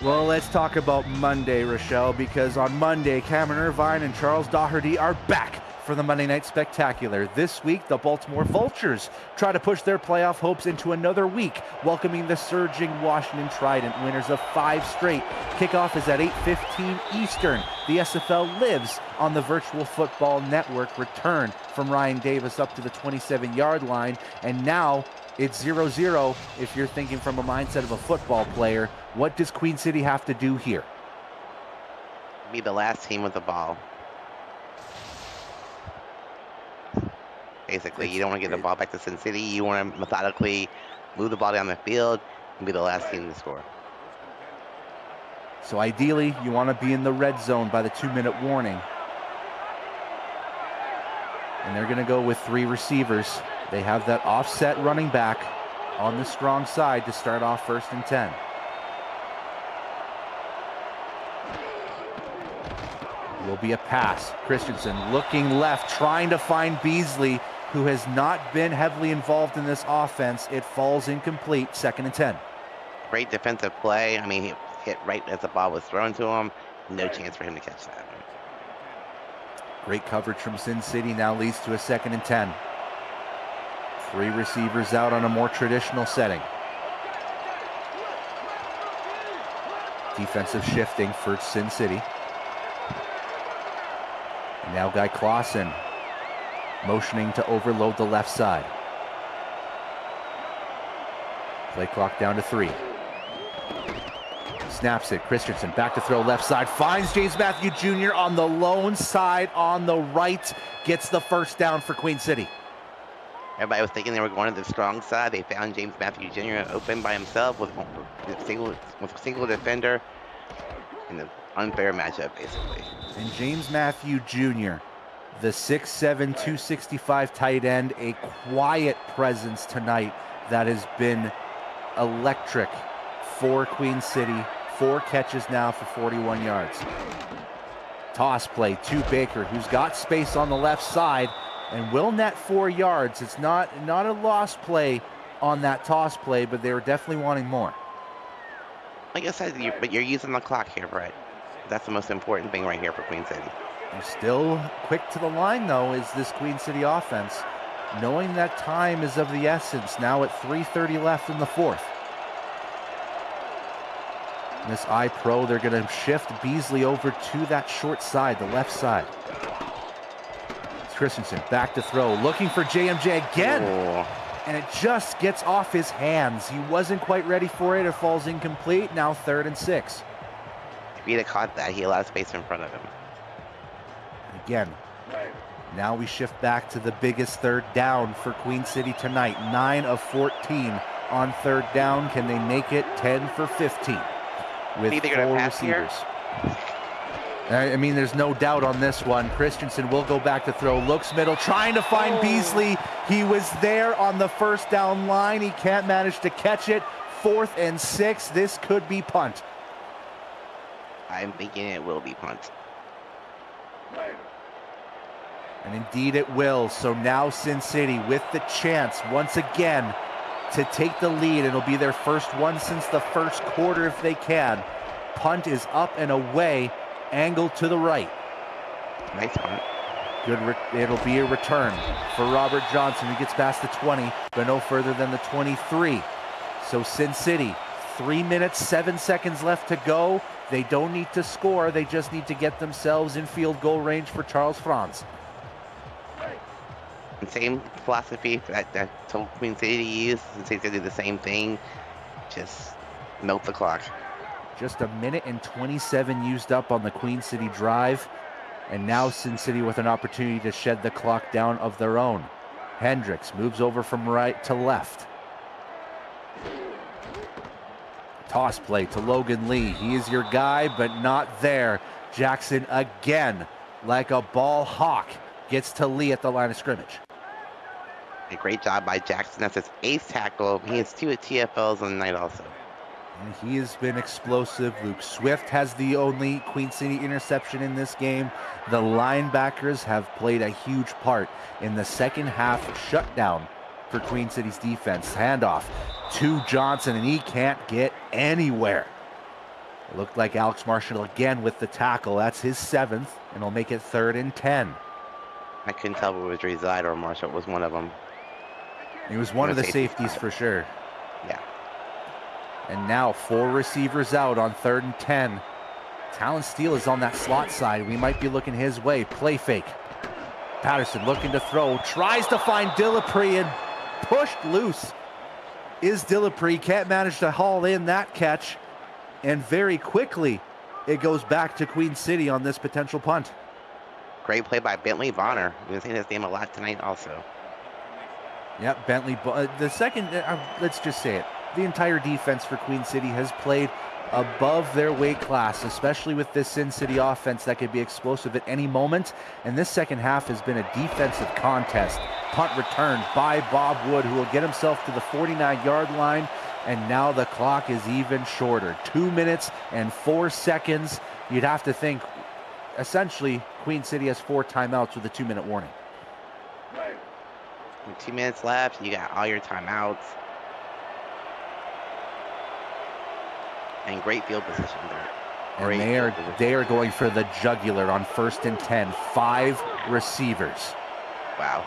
Well, let's talk about Monday, Rochelle, because on Monday, Cameron Irvine and Charles Doherty are back for the Monday Night Spectacular. This week, the Baltimore Vultures try to push their playoff hopes into another week, welcoming the surging Washington Trident, winners of 5 straight. Kickoff is at 8:15 Eastern. The SFL lives on the Virtual Football Network. Return from Ryan Davis up to the 27-yard line, and now it's 0-0 if you're thinking from a mindset of a football player. What does Queen City have to do here? Be the last team with the ball. Basically, you don't want to get the ball back to Sin City. You want to methodically move the ball down the field and be the last team to score. So ideally, you want to be in the red zone by the 2-minute warning. And they're going to go with 3 receivers. They have that offset running back on the strong side to start off 1st and 10. Will be a pass. Christensen looking left, trying to find Beasley, who has not been heavily involved in this offense. It falls incomplete, 2nd and 10. Great defensive play. I mean, he hit right as the ball was thrown to him. No chance for him to catch that. Great coverage from Sin City now leads to a 2nd and 10. 3 receivers out on a more traditional setting. Defensive shifting for Sin City. And now Guy Clausen motioning to overload the left side. Play clock down to 3. Snaps it. Christensen back to throw left side. Finds James Matthew Jr. on the lone side on the right. Gets the first down for Queen City. Everybody was thinking they were going to the strong side. They found James Matthew Jr. open by himself with a single defender in an unfair matchup, basically. And James Matthew Jr., the 6'7", 265 tight end, a quiet presence tonight that has been electric for Queen City. 4 catches now for 41 yards. Toss play to Baker, who's got space on the left side and will net 4 yards. It's not a lost play on that toss play, but they were definitely wanting more. Like I said, but you're using the clock here, Brett. That's the most important thing right here for Queen City. They're still quick to the line, though, is this Queen City offense, knowing that time is of the essence now at 3:30 left in the 4th. This I-Pro, they're going to shift Beasley over to that short side, the left side. Christensen back to throw, looking for JMJ again. Oh. And it just gets off his hands. He wasn't quite ready for it. It falls incomplete. Now 3rd and 6. If he'd have caught that, he allowed space in front of him. Again, now we shift back to the biggest 3rd down for Queen City tonight. 9 of 14 on 3rd down. Can they make it 10 for 15? With 4 receivers. I mean, there's no doubt on this one. Christensen will go back to throw. Looks middle, trying to find Beasley. He was there on the 1st down line. He can't manage to catch it. 4th and 6. This could be punt. I'm thinking it will be punt. And indeed it will. So now Sin City with the chance once again to take the lead. It'll be their first one since the 1st quarter if they can. Punt is up and away, angle to the right. Nice punt. It'll be a return for Robert Johnson, who gets past the 20, but no further than the 23. So Sin City, 3 minutes, 7 seconds left to go. They don't need to score. They just need to get themselves in field goal range for Charles France. And same philosophy that told Queen City to use. Since they do the same thing, just milk the clock. Just 1 minute and 27 used up on the Queen City drive. And now Sin City with an opportunity to shed the clock down of their own. Hendricks moves over from right to left. Toss play to Logan Lee. He is your guy, but not there. Jackson again, like a ball hawk, gets to Lee at the line of scrimmage. A great job by Jackson. That's his 8th tackle. He has 2 at TFLs on the night also. And he has been explosive. Luke Swift has the only Queen City interception in this game. The linebackers have played a huge part in the second half shutdown for Queen City's defense. Handoff to Johnson, and he can't get anywhere. It looked like Alex Marshall again with the tackle. That's his 7th, and he'll make it 3rd and 10. I couldn't tell if it was Rezide or Marshall was one of them. He was one of the safeties for sure. Yeah. And now 4 receivers out on 3rd and 10. Talon Steele is on that slot side. We might be looking his way. Play fake. Patterson looking to throw. Tries to find Dillapre and pushed loose. Is Dillapre. Can't manage to haul in that catch. And very quickly, it goes back to Queen City on this potential punt. Great play by Bentley Bonner. We've been saying his name a lot tonight also. Yep, Bentley. The second, let's just say it. The entire defense for Queen City has played above their weight class, especially with this Sin City offense that could be explosive at any moment. And this second half has been a defensive contest. Punt returned by Bob Wood, who will get himself to the 49-yard line. And now the clock is even shorter. 2 minutes and 4 seconds. You'd have to think, essentially, Queen City has 4 timeouts with a 2-minute warning. With 2 minutes left, you got all your timeouts. And great field position there. And they are going for the jugular on 1st and 10. 5 receivers. Wow.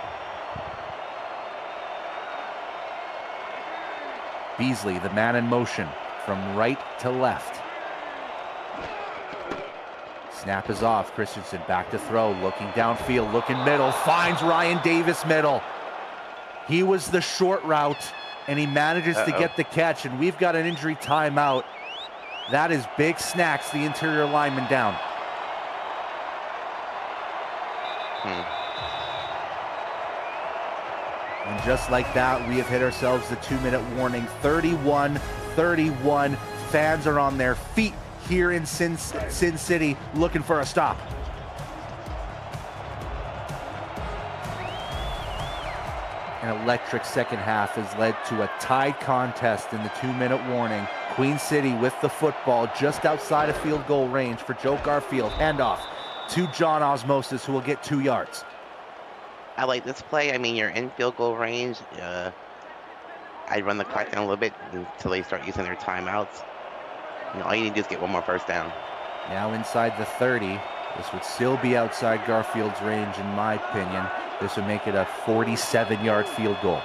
Beasley, the man in motion, from right to left. Snap is off. Christensen back to throw, looking downfield, looking middle, finds Ryan Davis middle. He was the short route, and he manages to get the catch, and we've got an injury timeout. That is Big Snacks, the interior lineman, down. And just like that, we have hit ourselves the 2-minute warning. 31-31. Fans are on their feet here in Sin City looking for a stop. An electric second half has led to a tied contest in the 2-minute warning. Queen City with the football just outside of field goal range for Joe Garfield. Handoff to John Osmosis, who will get 2 yards. I like this play. I mean, you're in field goal range. I'd run the clock down a little bit until they start using their timeouts. You know, all you need to do is get one more first down. Now inside the 30. This would still be outside Garfield's range, in my opinion. This would make it a 47-yard field goal.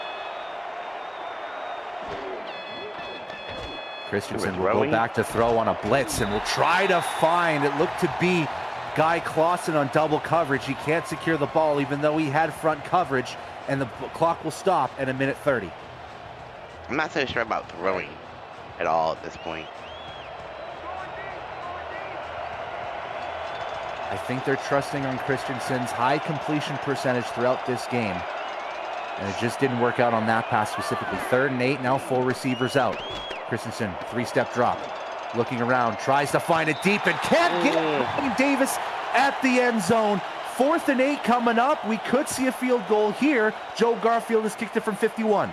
Christensen will go back to throw on a blitz and will try to find, it looked to be Guy Clausen on double coverage. He can't secure the ball even though he had front coverage, and the clock will stop at 1:30. I'm not so sure about throwing at all at this point. I think they're trusting on Christensen's high completion percentage throughout this game, and it just didn't work out on that pass specifically. 3rd and 8, now 4 receivers out. Christensen, 3-step drop, looking around, tries to find it deep and can't get it. Davis at the end zone. 4th and 8 coming up. We could see a field goal here. Joe Garfield has kicked it from 51.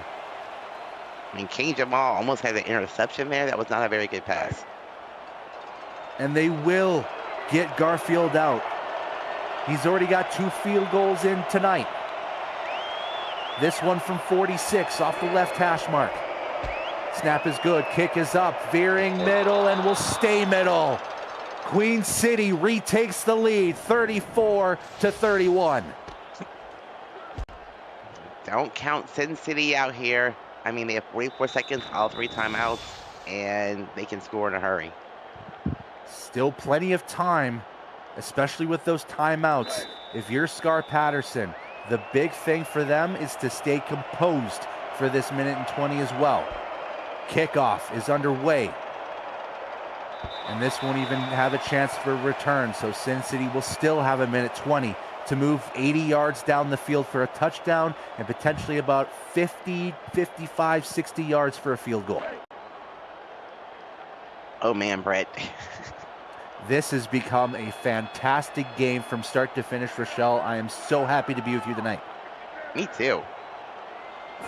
I mean, King Jamal almost had an interception there. That was not a very good pass. And they will get Garfield out. He's already got 2 field goals in tonight. This one from 46 off the left hash mark. Snap is good, kick is up, veering middle and will stay middle. Queen City retakes the lead, 34-31. Don't count Sin City out here. I mean, they have 44 seconds, all 3 timeouts, and they can score in a hurry. Still plenty of time, especially with those timeouts. If you're Scar Patterson, the big thing for them is to stay composed for this 1:20 as well. Kickoff is underway, and this won't even have a chance for a return, so Sin City will still have 1:20 to move 80 yards down the field for a touchdown and potentially about 50, 55, 60 yards for a field goal. Oh man, Brett. This has become a fantastic game from start to finish, Rochelle. I am so happy to be with you tonight. Me too.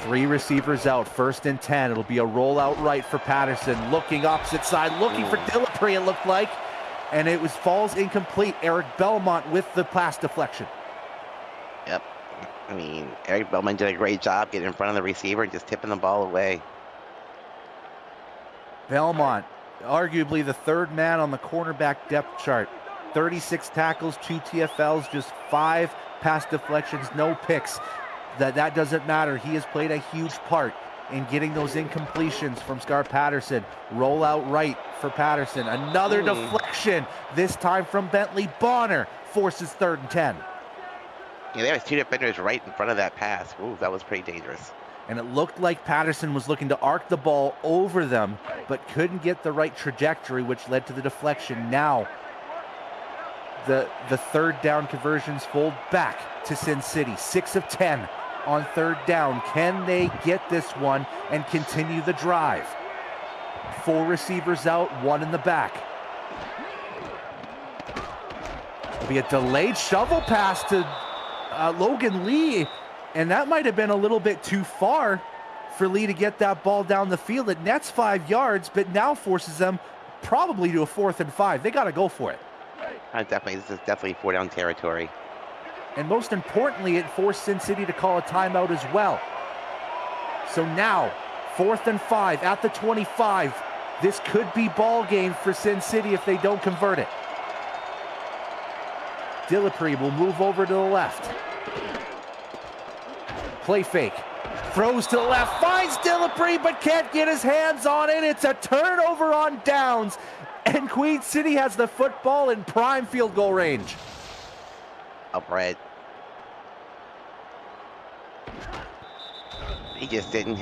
3 receivers out, 1st and 10. It'll be a rollout right for Patterson, looking opposite side, looking for Dillapre, it looked like, and it falls incomplete. Eric Belmont with the pass deflection. Yep. I mean, Eric Belmont did a great job getting in front of the receiver and just tipping the ball away. Belmont, arguably the 3rd man on the cornerback depth chart. 36 tackles, 2 TFLs, just 5 pass deflections, no picks. That doesn't matter. He has played a huge part in getting those incompletions from Scar Patterson. Roll out right for Patterson. Another deflection, this time from Bentley Bonner. Forces 3rd and 10. Yeah, there was 2 defenders right in front of that pass. Ooh, that was pretty dangerous. And it looked like Patterson was looking to arc the ball over them, but couldn't get the right trajectory, which led to the deflection. Now, the 3rd down conversions fold back to Sin City. 6 of 10 on 3rd down. Can they get this one and continue the drive? 4 receivers out, 1 in the back. It'll be a delayed shovel pass to Logan Lee, and that might have been a little bit too far for Lee to get that ball down the field. It nets 5 yards, but now forces them probably to a 4th and 5. They got to go for it. This is definitely 4 down territory. And most importantly, it forced Sin City to call a timeout as well. So now, 4th and 5 at the 25. This could be ball game for Sin City if they don't convert it. Dillapre will move over to the left. Play fake. Throws to the left, finds Dillapre, but can't get his hands on it. It's a turnover on downs, and Queen City has the football in prime field goal range. Brett. He just didn't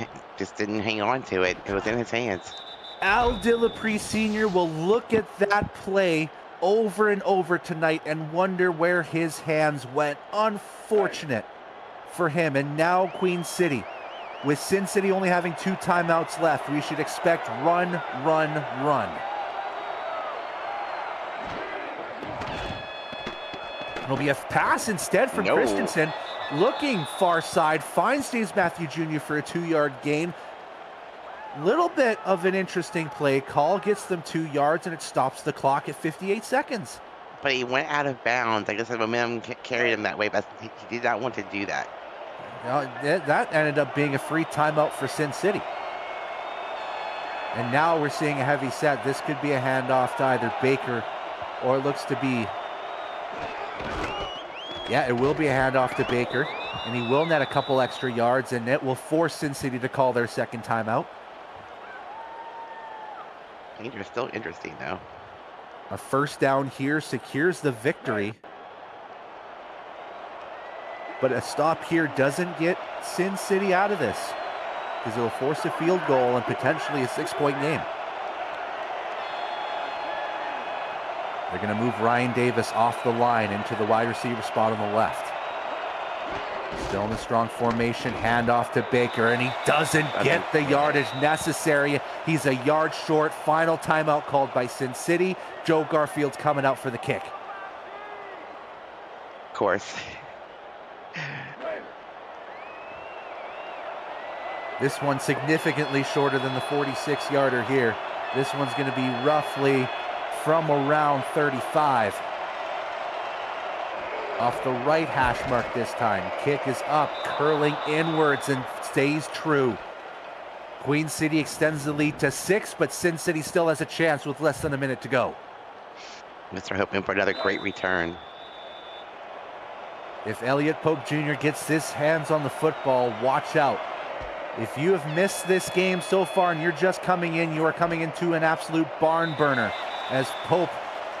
hang on to it. It was in his hands. Al Dillapre Sr. will look at that play over and over tonight and wonder where his hands went. Unfortunate for him. And now Queen City, with Sin City only having 2 timeouts left, we should expect run, run, run. It'll be a pass instead from Christensen. Looking far side, finds James Matthew Jr. for a 2-yard gain. Little bit of an interesting play call, gets them 2 yards, and it stops the clock at 58 seconds. But he went out of bounds. I guess the momentum carried him that way, but he did not want to do that. That ended up being a free timeout for Sin City. And now we're seeing a heavy set. This could be a handoff to either Baker, or it looks to be... Yeah, it will be a handoff to Baker, and he will net a couple extra yards, and it will force Sin City to call their second timeout. These are still interesting, though. A first down here secures the victory. But a stop here doesn't get Sin City out of this, because it will force a field goal and potentially a 6-point game. They're going to move Ryan Davis off the line into the wide receiver spot on the left. Still in the strong formation, handoff to Baker, and he doesn't get the yardage necessary. He's a yard short. Final timeout called by Sin City. Joe Garfield's coming out for the kick. Of course. This one significantly shorter than the 46-yarder here. This one's going to be roughly from around 35. Off the right hash mark this time. Kick is up, curling inwards and stays true. Queen City extends the lead to 6, but Sin City still has a chance with less than a minute to go. Mr. hoping for another great return. If Elliott Pope Jr. gets his hands on the football, watch out. If you have missed this game so far and you're just coming in, you are coming into an absolute barn burner, as Pope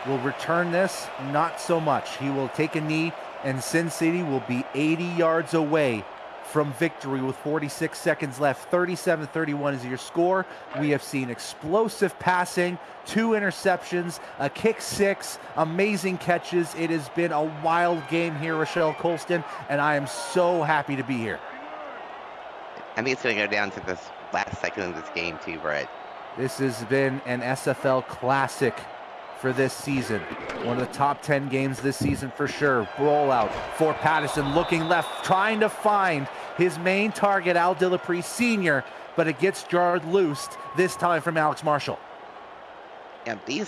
will return this, not so much. He will take a knee, and Sin City will be 80 yards away from victory with 46 seconds left. 37-31 is your score. We have seen explosive passing, 2 interceptions, a kick 6, amazing catches. It has been a wild game here, Rochelle Colston, and I am so happy to be here. I think it's going to go down to this last second of this game too, Brett. This has been an SFL classic for this season. One of the top 10 games this season for sure. Rollout for Patterson, looking left, trying to find his main target, Al Dillapre Sr., but it gets jarred loose, this time from Alex Marshall. Yeah, the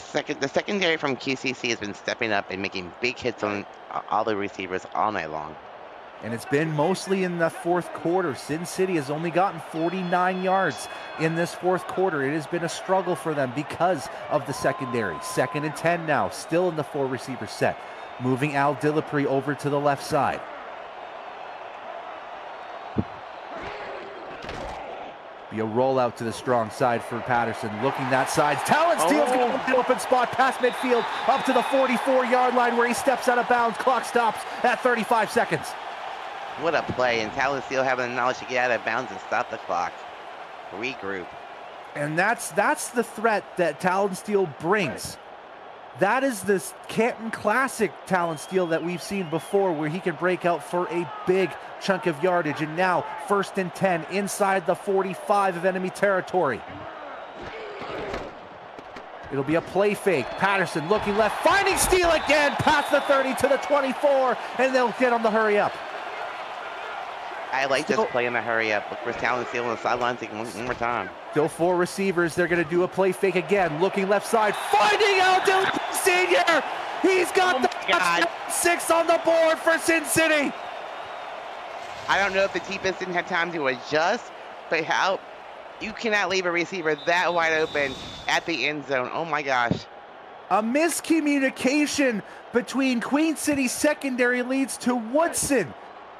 secondary from QCC has been stepping up and making big hits on all the receivers all night long. And it's been mostly in the fourth quarter. Sin City has only gotten 49 yards in this fourth quarter. It has been a struggle for them because of the secondary. 2nd and 10 now, still in the 4-receiver set. Moving Al Dillapre over to the left side. Be a rollout to the strong side for Patterson. Looking that side. Talon Steele's going to the open spot past midfield up to the 44-yard line where he steps out of bounds. Clock stops at 35 seconds. What a play, and Talon Steele having the knowledge to get out of bounds and stop the clock. Regroup. And that's the threat that Talon Steele brings. That is this Canton Classic Talon Steele that we've seen before, where he can break out for a big chunk of yardage. And now 1st and 10 inside the 45 of enemy territory. It'll be a play fake. Patterson looking left, finding Steele again, past the 30 to the 24, and they'll get on the hurry up. I like this play in the hurry up. Look for Talon Steele on the sideline, taking one more time. Still 4 receivers. They're going to do a play fake again. Looking left side, finding out Dillapre Sr. He's got Oh the my God. touchdown, 6 on the board for Sin City. I don't know if the T-Piss didn't have time to adjust, but how you cannot leave a receiver that wide open at the end zone. Oh my gosh. A miscommunication between Queen City's secondary leads to Woodson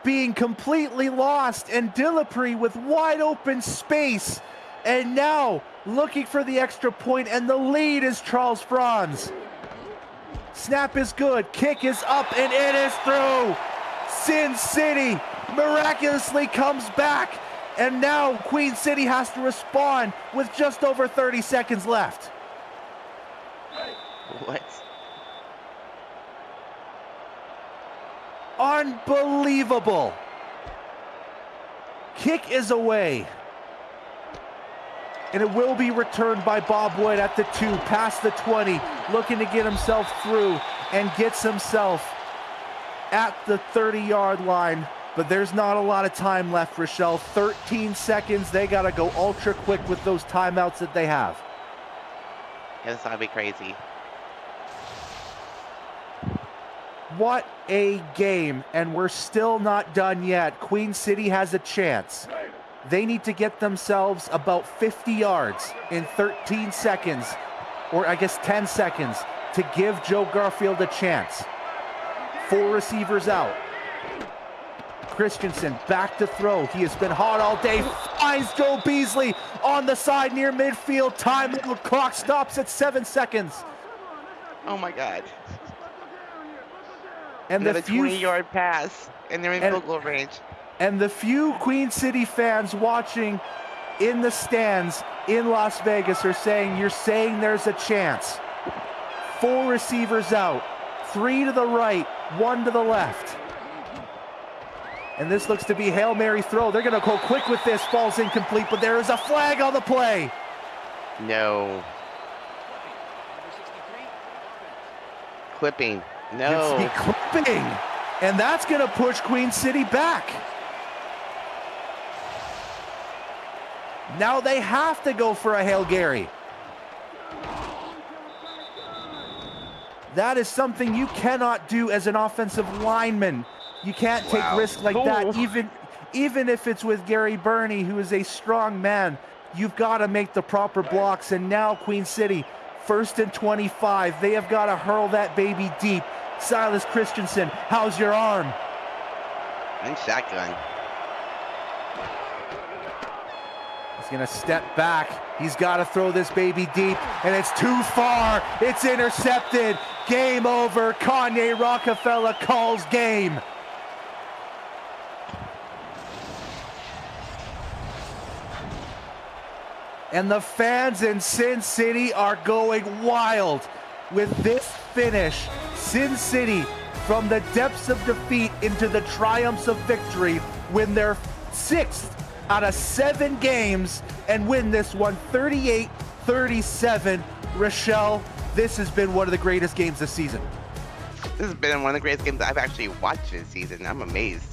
being completely lost and Dillapre with wide open space. And now looking for the extra point, and the lead is Charles Franz. Snap is good, kick is up, and it is through. Sin City miraculously comes back, and now Queen City has to respond with just over 30 seconds left. What? Unbelievable. Kick is away. And it will be returned by Bob Wood at the 2, past the 20, looking to get himself through, and gets himself at the 30-yard line. But there's not a lot of time left, Rochelle. 13 seconds. They got to go ultra quick with those timeouts that they have. Yeah, this ought to be crazy. What a game, and we're still not done yet. Queen City has a chance. They need to get themselves about 50 yards in 13 seconds, or I guess 10 seconds, to give Joe Garfield a chance. 4 receivers out. Christensen back to throw. He has been hot all day. Finds Joe Beasley on the side near midfield. Timeout. Clock stops at 7 seconds. Oh my God. And Another the few 20-yard pass, and they're in field goal range. And the few Queen City fans watching in the stands in Las Vegas are saying, you're saying there's a chance. 4 receivers out, 3 to the right, 1 to the left. And this looks to be Hail Mary throw. They're going to go quick with this. Falls incomplete, but there is a flag on the play. No. Clipping. No. It's the clipping. And that's going to push Queen City back. Now they have to go for a Hail Gary. That is something you cannot do as an offensive lineman. You can't take risks like that, even if it's with Gary Burney, who is a strong man. You've got to make the proper blocks. And now Queen City, 1st and 25. They have got to hurl that baby deep. Silas Christensen, how's your arm? And shotgun. He's going to step back. He's got to throw this baby deep, and it's too far. It's intercepted. Game over. Kanye Rockefeller calls game. And the fans in Sin City are going wild with this finish. Sin City, from the depths of defeat into the triumphs of victory, win their 6th out of 7 games and win this one 38-37. Rochelle, this has been one of the greatest games this season. This has been one of the greatest games I've actually watched this season. I'm amazed.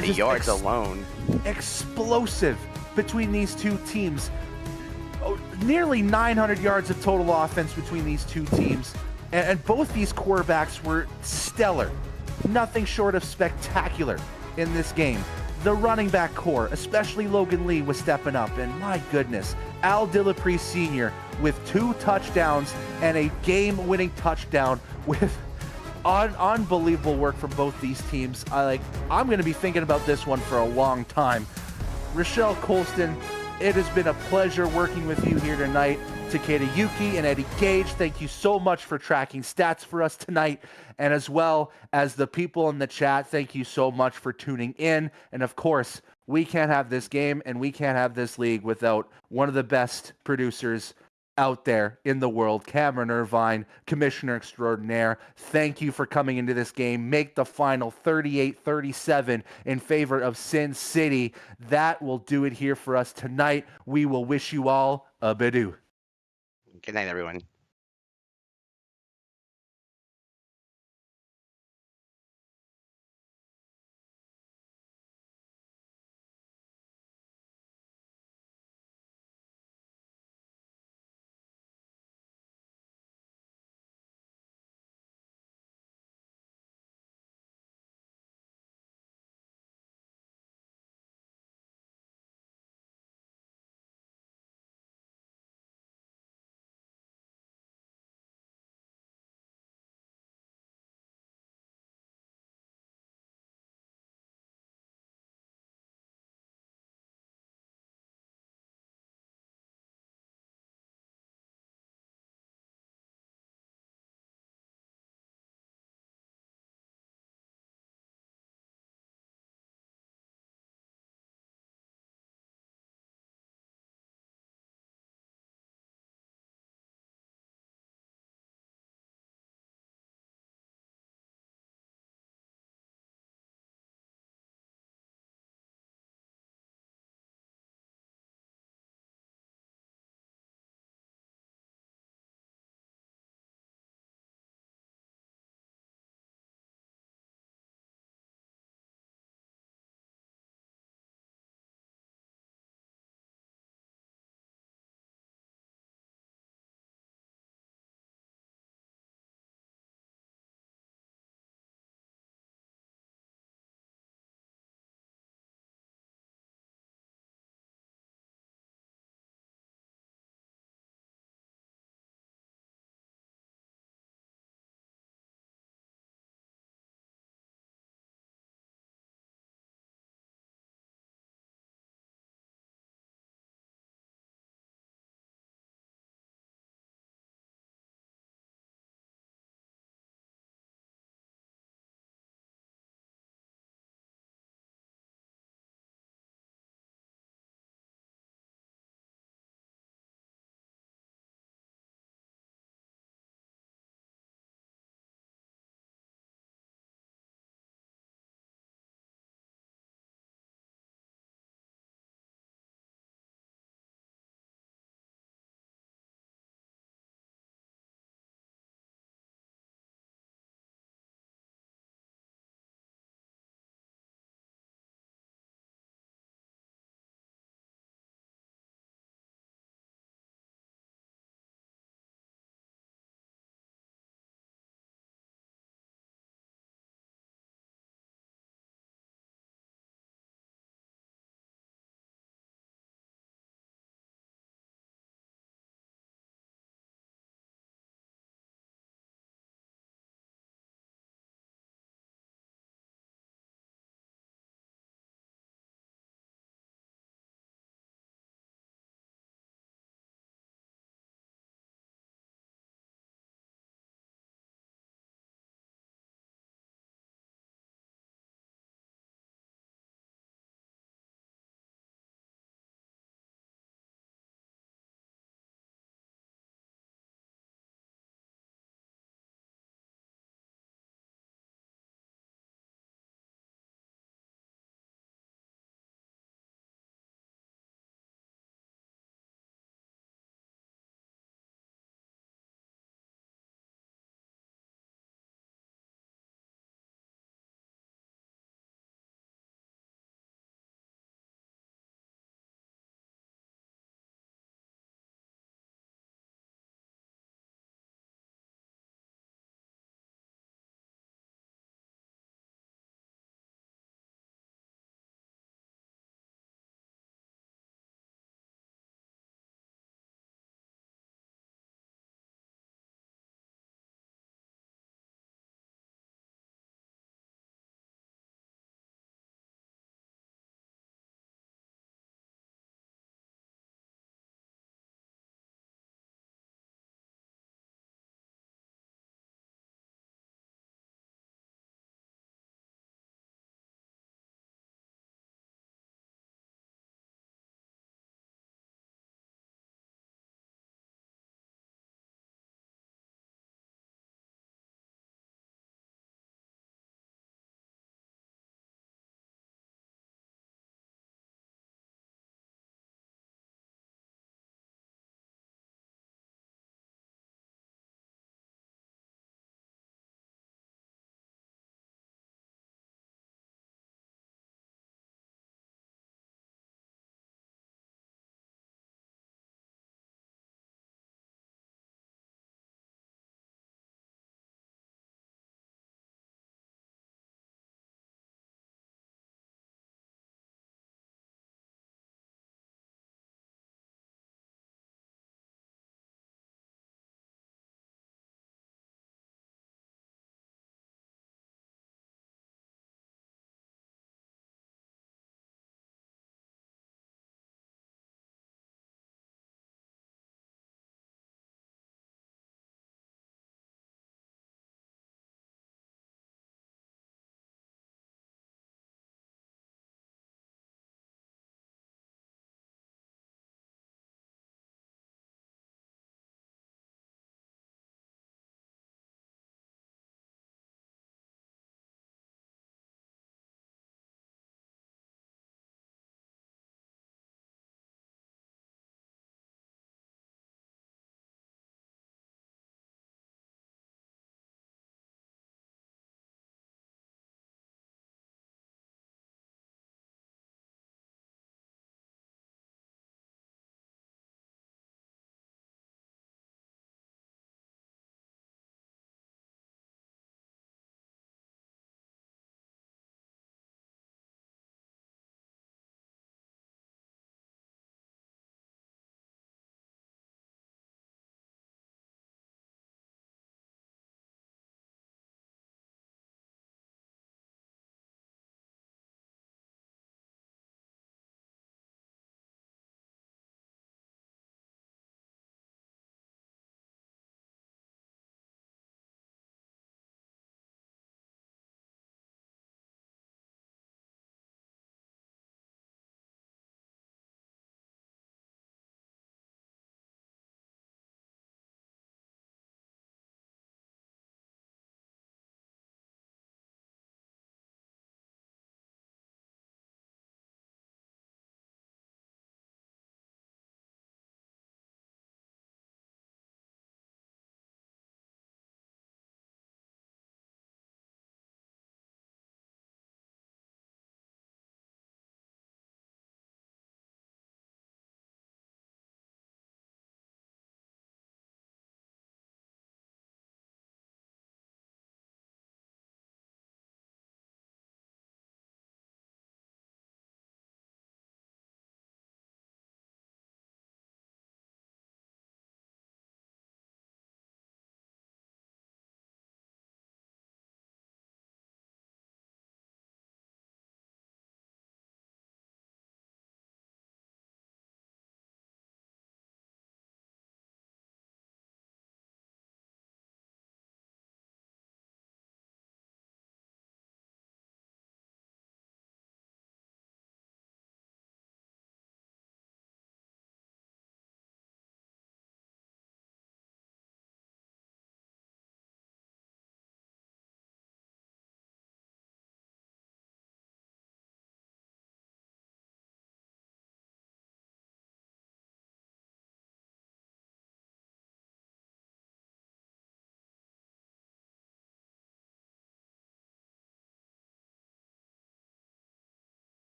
The yards alone. Explosive between these two teams. Nearly 900 yards of total offense between these two teams. And both these quarterbacks were stellar. Nothing short of spectacular in this game. The running back core, especially Logan Lee, was stepping up. And my goodness, Al Dillapre Sr. with 2 touchdowns and a game-winning touchdown with unbelievable work from both these teams. I'm going to be thinking about this one for a long time. Rochelle Colston, it has been a pleasure working with you here tonight. Takeda Yuki and Eddie Gage, thank you so much for tracking stats for us tonight. And as well as the people in the chat, thank you so much for tuning in. And of course, we can't have this game and we can't have this league without one of the best producers out there in the world, Cameron Irvine, Commissioner Extraordinaire. Thank you for coming into this game. Make the final 38-37 in favor of Sin City. That will do it here for us tonight. We will wish you all a bidoo. Good night, everyone.